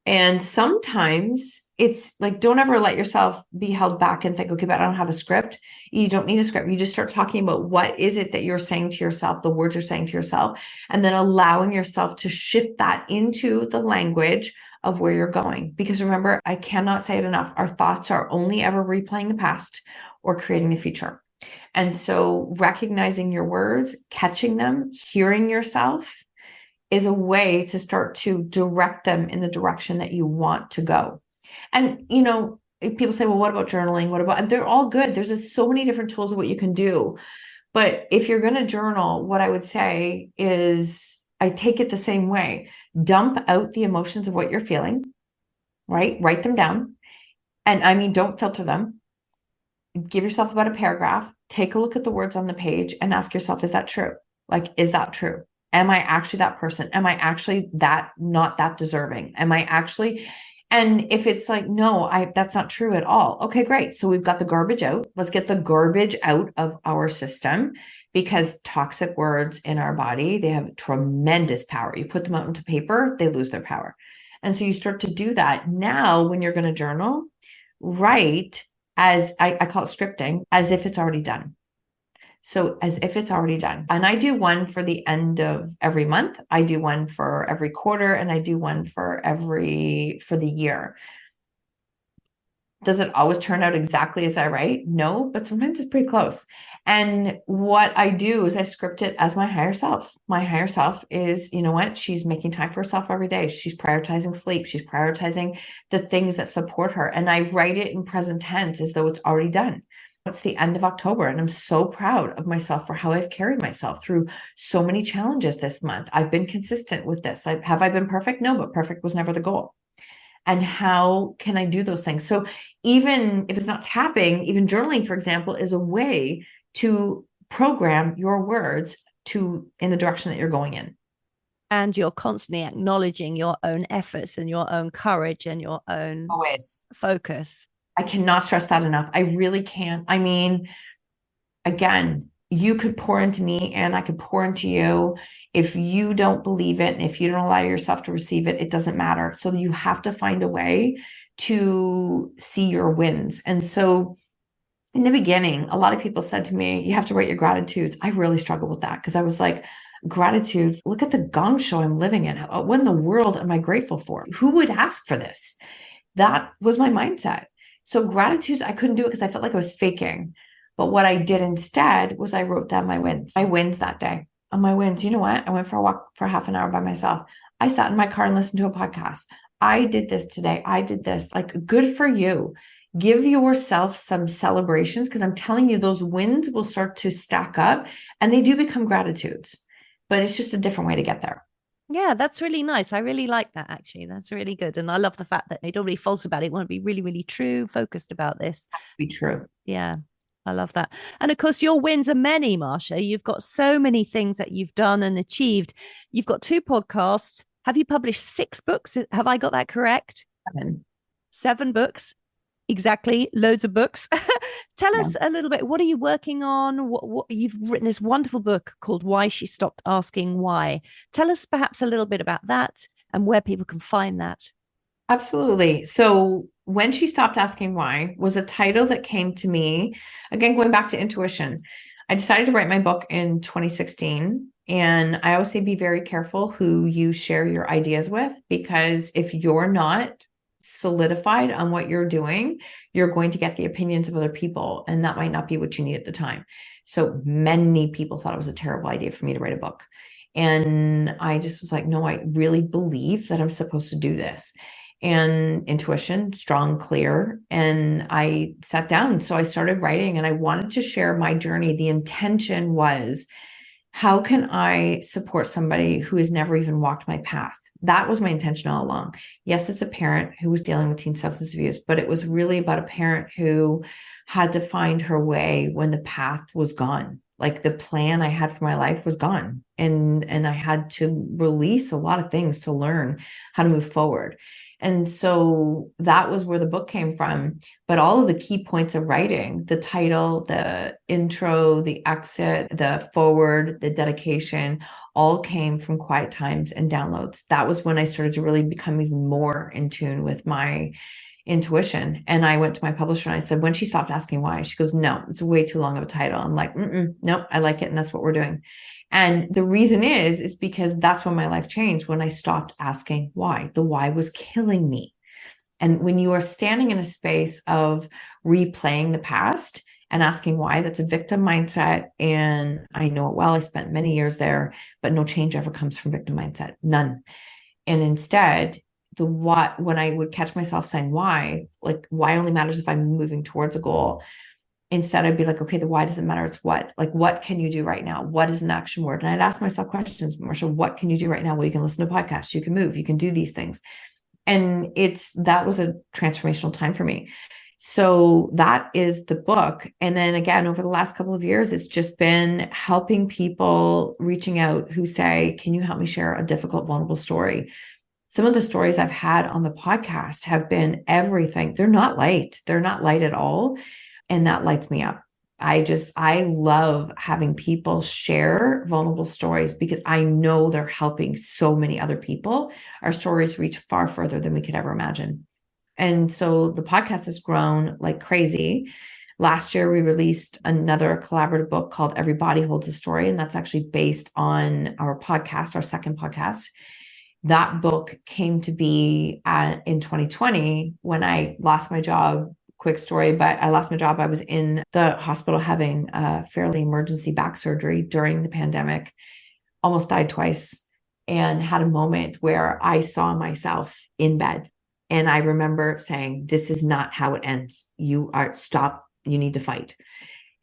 And sometimes it's like, don't ever let yourself be held back and think, okay, but I don't have a script. You don't need a script. You just start talking about what is it that you're saying to yourself, the words you're saying to yourself, and then allowing yourself to shift that into the language of where you're going. Because remember, I cannot say it enough. Our thoughts are only ever replaying the past or creating the future. And so recognizing your words, catching them, hearing yourself, is a way to start to direct them in the direction that you want to go. And, you know, people say, well, what about journaling? What about, and they're all good. There's just so many different tools of what you can do. But if you're going to journal, what I would say is I take it the same way. Dump out the emotions of what you're feeling, right? Write them down. And I mean, don't filter them. Give yourself about a paragraph. Take a look at the words on the page and ask yourself, is that true? Like, is that true? Am I actually that person? Am I actually not that deserving? Am I actually? And if it's like, no, that's not true at all. Okay, great. So we've got the garbage out. Let's get the garbage out of our system, because toxic words in our body, they have tremendous power. You put them out into paper, they lose their power. And so you start to do that. Now, when you're going to journal, write, as I call it scripting, as if it's already done. So as if it's already done. And I do one for the end of every month. I do one for every quarter, and I do one for the year. Does it always turn out exactly as I write? No, but sometimes it's pretty close. And what I do is I script it as my higher self. My higher self is, you know what? She's making time for herself every day. She's prioritizing sleep. She's prioritizing the things that support her. And I write it in present tense as though it's already done. It's the end of October, and I'm so proud of myself for how I've carried myself through so many challenges this month. I've been consistent with this. Have I been perfect? No, but perfect was never the goal. And how can I do those things? So even if it's not tapping, even journaling, for example, is a way to program your words in the direction that you're going in. And you're constantly acknowledging your own efforts and your own courage and your own focus. I cannot stress that enough. I really can't. I mean, again, you could pour into me and I could pour into you. If you don't believe it and if you don't allow yourself to receive it, it doesn't matter. So you have to find a way to see your wins. And so in the beginning, a lot of people said to me, you have to write your gratitudes. I really struggled with that because I was like, gratitude, look at the gong show I'm living in. What in the world am I grateful for? Who would ask for this? That was my mindset. So gratitude, I couldn't do it because I felt like I was faking. But what I did instead was I wrote down my wins that day. On my wins, you know what? I went for a walk for half an hour by myself. I sat in my car and listened to a podcast. I did this today. I did this. Like, good for you. Give yourself some celebrations, because I'm telling you, those wins will start to stack up and they do become gratitudes, but it's just a different way to get there. Yeah, that's really nice. I really like that, actually. That's really good. And I love the fact that they don't be false about it. Want to be really, really true, focused about this. It has to be true. Yeah, I love that. And of course, your wins are many, Marsha. You've got so many things that you've done and achieved. You've got 2 podcasts. Have you published 6 books? Have I got that correct? 7 books. Exactly. Loads of books. Tell us a little bit. What are you working on? What you've written this wonderful book called Why She Stopped Asking Why. Tell us perhaps a little bit about that and where people can find that. Absolutely. So When She Stopped Asking Why was a title that came to me, again, going back to intuition. I decided to write my book in 2016. And I always say, be very careful who you share your ideas with, because if you're not solidified on what you're doing, you're going to get the opinions of other people, and that might not be what you need at the time. So many people thought it was a terrible idea for me to write a book. And I just was like, no, I really believe that I'm supposed to do this. And intuition, strong, clear. And I sat down. So I started writing and I wanted to share my journey. The intention was, how can I support somebody who has never even walked my path? That was my intention all along. Yes, it's a parent who was dealing with teen substance abuse, but it was really about a parent who had to find her way when the path was gone. Like, the plan I had for my life was gone. And I had to release a lot of things to learn how to move forward. And so that was where the book came from. But all of the key points of writing, the title, the intro, the exit, the forward, the dedication, all came from quiet times and downloads. That was when I started to really become even more in tune with my intuition. And I went to my publisher and I said, When She Stopped Asking Why, she goes, no, it's way too long of a title. I'm like, nope, I like it. And that's what we're doing. And the reason is because that's when my life changed, when I stopped asking why. The why was killing me. And when you are standing in a space of replaying the past and asking why, that's a victim mindset. And I know it well. I spent many years there, but no change ever comes from victim mindset. None. And instead, the what, when I would catch myself saying why, like, why only matters if I'm moving towards a goal. Instead, I'd be like, okay, the why doesn't matter. It's what. Like, what can you do right now? What is an action word? And I'd ask myself questions. Marsha, what can you do right now? Well, you can listen to podcasts, you can move, you can do these things. And that was a transformational time for me. So that is the book. And then again, over the last couple of years, it's just been helping people, reaching out, who say, can you help me share a difficult, vulnerable story? Some of the stories I've had on the podcast have been everything. They're not light. They're not light at all. And that lights me up. I love having people share vulnerable stories, because I know they're helping so many other people. Our stories reach far further than we could ever imagine. And so the podcast has grown like crazy. Last year, we released another collaborative book called Everybody Holds a Story. And that's actually based on our podcast, our second podcast. That book came to be in 2020 when I lost my job. Quick story, but I lost my job. I was in the hospital having a fairly emergency back surgery during the pandemic, almost died twice, and had a moment where I saw myself in bed. And I remember saying, this is not how it ends. Stop you need to fight.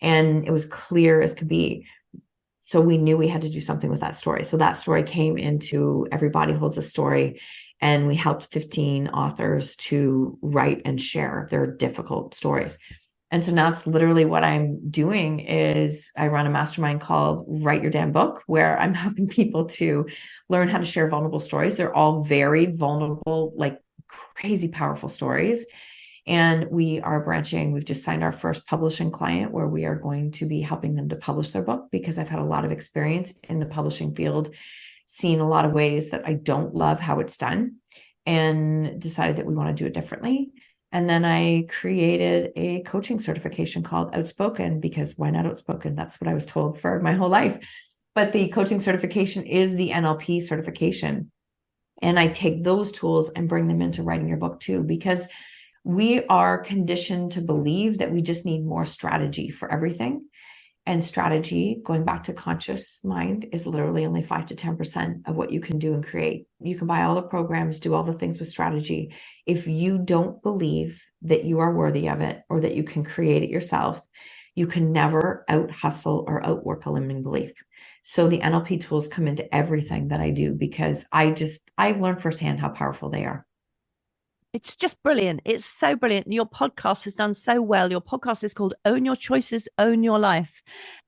And it was clear as could be. So we knew we had to do something with that story. So that story came into Everybody Holds a Story, and we helped 15 authors to write and share their difficult stories. And so now it's literally what I'm doing is I run a mastermind called Write Your Damn Book, where I'm helping people to learn how to share vulnerable stories. They're all very vulnerable, like crazy powerful stories. And we are branching. We've just signed our first publishing client where we are going to be helping them to publish their book, because I've had a lot of experience in the publishing field, seen a lot of ways that I don't love how it's done, and decided that we want to do it differently. And then I created a coaching certification called Outspoken, because why not Outspoken? That's what I was told for my whole life. But the coaching certification is the NLP certification. And I take those tools and bring them into writing your book too, because we are conditioned to believe that we just need more strategy for everything. And strategy, going back to conscious mind, is literally only 5 to 10% of what you can do and create. You can buy all the programs, do all the things with strategy. If you don't believe that you are worthy of it or that you can create it yourself, you can never out hustle or outwork a limiting belief. So the NLP tools come into everything that I do, because I've learned firsthand how powerful they are. It's just brilliant. It's so brilliant. Your podcast has done so well. Your podcast is called Own Your Choices, Own Your Life.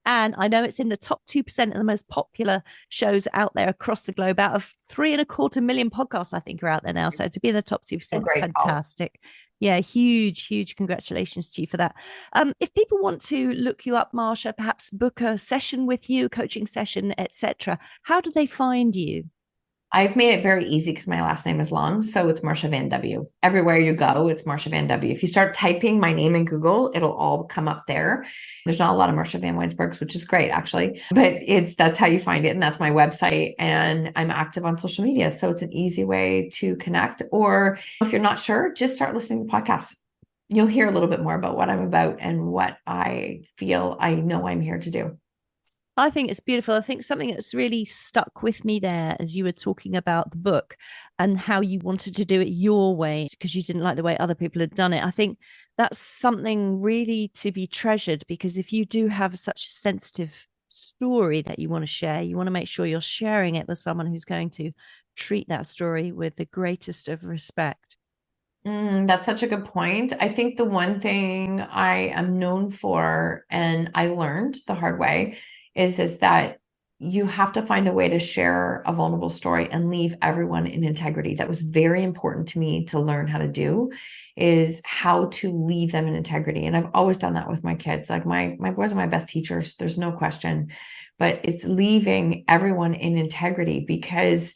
And I know it's in the top 2% of the most popular shows out there across the globe. Out of 3.25 million podcasts, I think, are out there now. So to be in the top 2% is fantastic. Yeah, huge congratulations to you for that. If people want to look you up, Marsha, perhaps book a session with you, coaching session, etc., how do they find you? I've made it very easy because my last name is long. So it's Marsha Vanwynsberghe. Everywhere you go, it's Marsha Vanwynsberghe. If you start typing my name in Google, it'll all come up there. There's not a lot of Marsha Vanwynsberghes, which is great, actually. But that's how you find it. And that's my website. And I'm active on social media. So it's an easy way to connect. Or if you're not sure, just start listening to podcasts. You'll hear a little bit more about what I'm about and what I feel I know I'm here to do. I think it's beautiful. I think something that's really stuck with me there as you were talking about the book and how you wanted to do it your way because you didn't like the way other people had done it. I think that's something really to be treasured, because if you do have such a sensitive story that you want to share, you want to make sure you're sharing it with someone who's going to treat that story with the greatest of respect. That's such a good point. I think the one thing I am known for, and I learned the hard way, is that you have to find a way to share a vulnerable story and leave everyone in integrity. That was very important to me to learn how to do, is how to leave them in integrity. And I've always done that with my kids. Like my boys are my best teachers. There's no question, but it's leaving everyone in integrity, because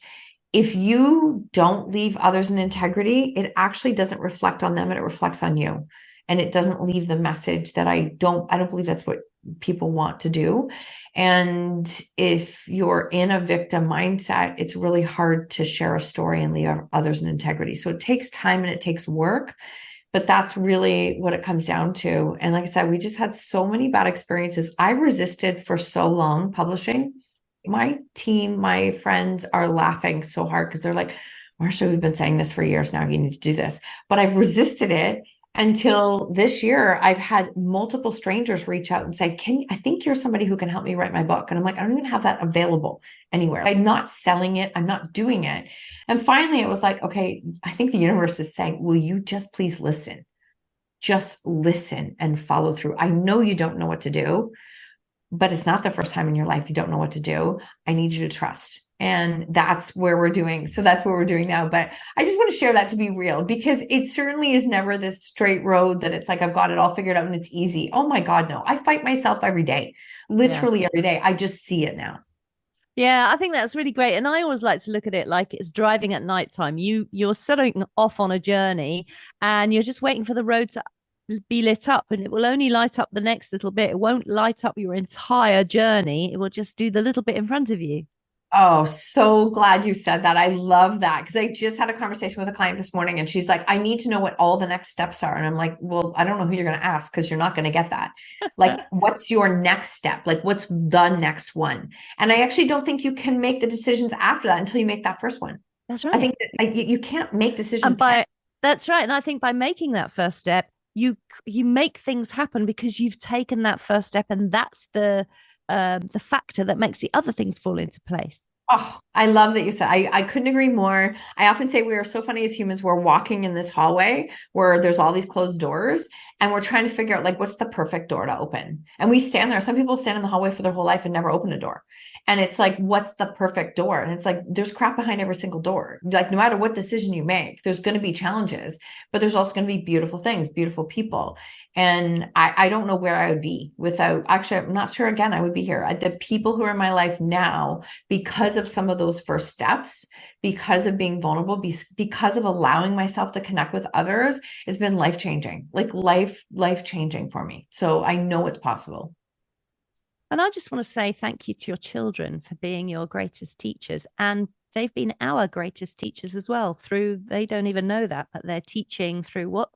if you don't leave others in integrity, it actually doesn't reflect on them, and it reflects on you. And it doesn't leave the message that I don't believe that's what people want to do. And if you're in a victim mindset, it's really hard to share a story and leave others in integrity. So it takes time and it takes work, but that's really what it comes down to. And like I said, we just had so many bad experiences. I resisted for so long publishing. My team, my friends are laughing so hard because they're like, Marsha, we've been saying this for years now. You need to do this. But I've resisted it until this year. I've had multiple strangers reach out and say, I think you're somebody who can help me write my book. And I'm like, I don't even have that available anywhere. I'm not selling it. I'm not doing it. And finally it was like, okay, I think the universe is saying, will you just please listen? Just listen and follow through. I know you don't know what to do, but it's not the first time in your life you don't know what to do. I need you to trust. And that's where we're doing. So that's what we're doing now. But I just want to share that to be real, because it certainly is never this straight road that it's like, I've got it all figured out and it's easy. Oh my God, no. I fight myself every day, literally every day. I just see it now. Yeah, I think that's really great. And I always like to look at it like it's driving at nighttime. You're setting off on a journey and you're just waiting for the road to be lit up, and it will only light up the next little bit. It won't light up your entire journey. It will just do the little bit in front of you. Oh, so glad you said that. I love that, because I just had a conversation with a client this morning and she's like, I need to know what all the next steps are. And I'm like, well, I don't know who you're going to ask, because you're not going to get that. Like, what's your next step? Like, what's the next one? And I actually don't think you can make the decisions after that until you make that first one. That's right. I think that you can't make decisions. That's right. And I think by making that first step, you make things happen because you've taken that first step, and that's the factor that makes the other things fall into place. Oh, I love that you said, I couldn't agree more. I often say we are so funny as humans. We're walking in this hallway where there's all these closed doors, and we're trying to figure out, like, what's the perfect door to open? And we stand there. Some people stand in the hallway for their whole life and never open a door. And it's like, what's the perfect door? And it's like, there's crap behind every single door. Like, no matter what decision you make, there's going to be challenges, but there's also going to be beautiful things, beautiful people. And I don't know where I would be without, actually, I'm not sure, again, I would be here. The people who are in my life now, because of some of those first steps, because of being vulnerable, because of allowing myself to connect with others, it's been life-changing, like life-changing for me. So I know it's possible. And I just want to say thank you to your children for being your greatest teachers. And they've been our greatest teachers as well, through, they don't even know that, but they're teaching through what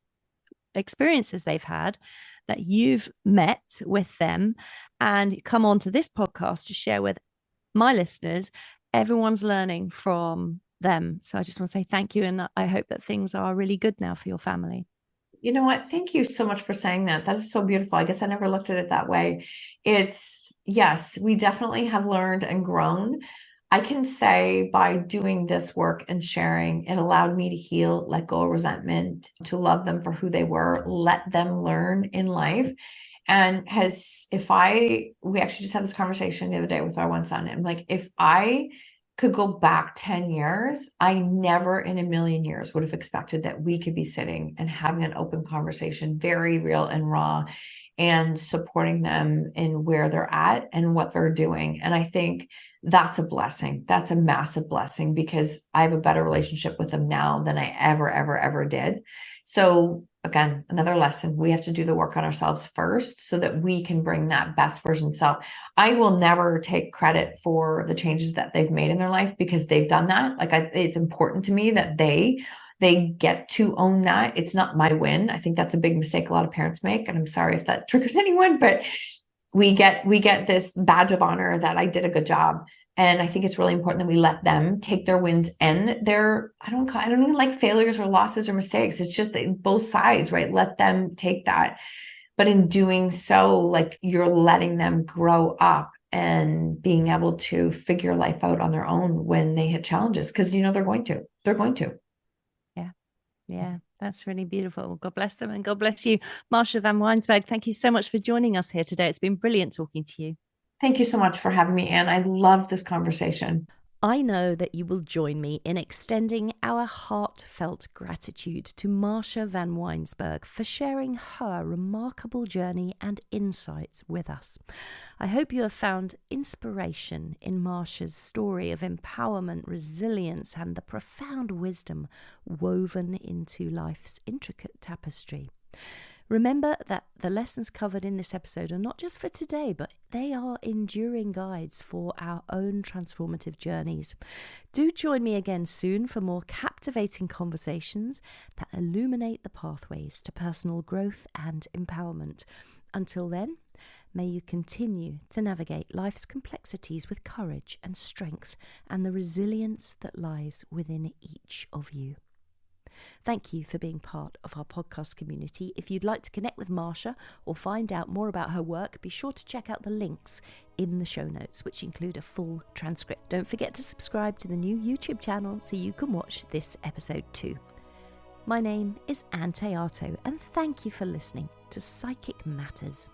experiences they've had, that you've met with them and come on to this podcast to share with my listeners. Everyone's learning from them. So I just want to say thank you. And I hope that things are really good now for your family. You know what? Thank you so much for saying that. That is so beautiful. I guess I never looked at it that way. Yes, we definitely have learned and grown. I can say by doing this work and sharing, it allowed me to heal, let go of resentment, to love them for who they were, let them learn in life. And we actually just had this conversation the other day with our one son. I'm like, if I could go back 10 years, I never in a million years would have expected that we could be sitting and having an open conversation, very real and raw, and supporting them in where they're at and what they're doing. And I think that's a blessing. That's a massive blessing, because I have a better relationship with them now than I ever did. So again, another lesson, we have to do the work on ourselves first so that we can bring that best version self. I will never take credit for the changes that they've made in their life, because they've done that. Like, it's important to me that they get to own that. It's not my win. I think that's a big mistake a lot of parents make. And I'm sorry if that triggers anyone, but we get this badge of honor that I did a good job. And I think it's really important that we let them take their wins and their, I don't even like failures or losses or mistakes. It's just both sides, right? Let them take that. But in doing so, like, you're letting them grow up and being able to figure life out on their own when they hit challenges. Because, they're going to. Yeah, that's really beautiful. God bless them and God bless you. Marsha Vanwynsberghe, thank you so much for joining us here today. It's been brilliant talking to you. Thank you so much for having me, Anne. I love this conversation. I know that you will join me in extending our heartfelt gratitude to Marsha Vanwynsberghe for sharing her remarkable journey and insights with us. I hope you have found inspiration in Marsha's story of empowerment, resilience, and the profound wisdom woven into life's intricate tapestry. Remember that the lessons covered in this episode are not just for today, but they are enduring guides for our own transformative journeys. Do join me again soon for more captivating conversations that illuminate the pathways to personal growth and empowerment. Until then, may you continue to navigate life's complexities with courage and strength and the resilience that lies within each of you. Thank you for being part of our podcast community. If you'd like to connect with Marsha or find out more about her work, be sure to check out the links in the show notes, which include a full transcript. Don't forget to subscribe to the new YouTube channel so you can watch this episode too. My name is Anne Teato, and thank you for listening to Psychic Matters.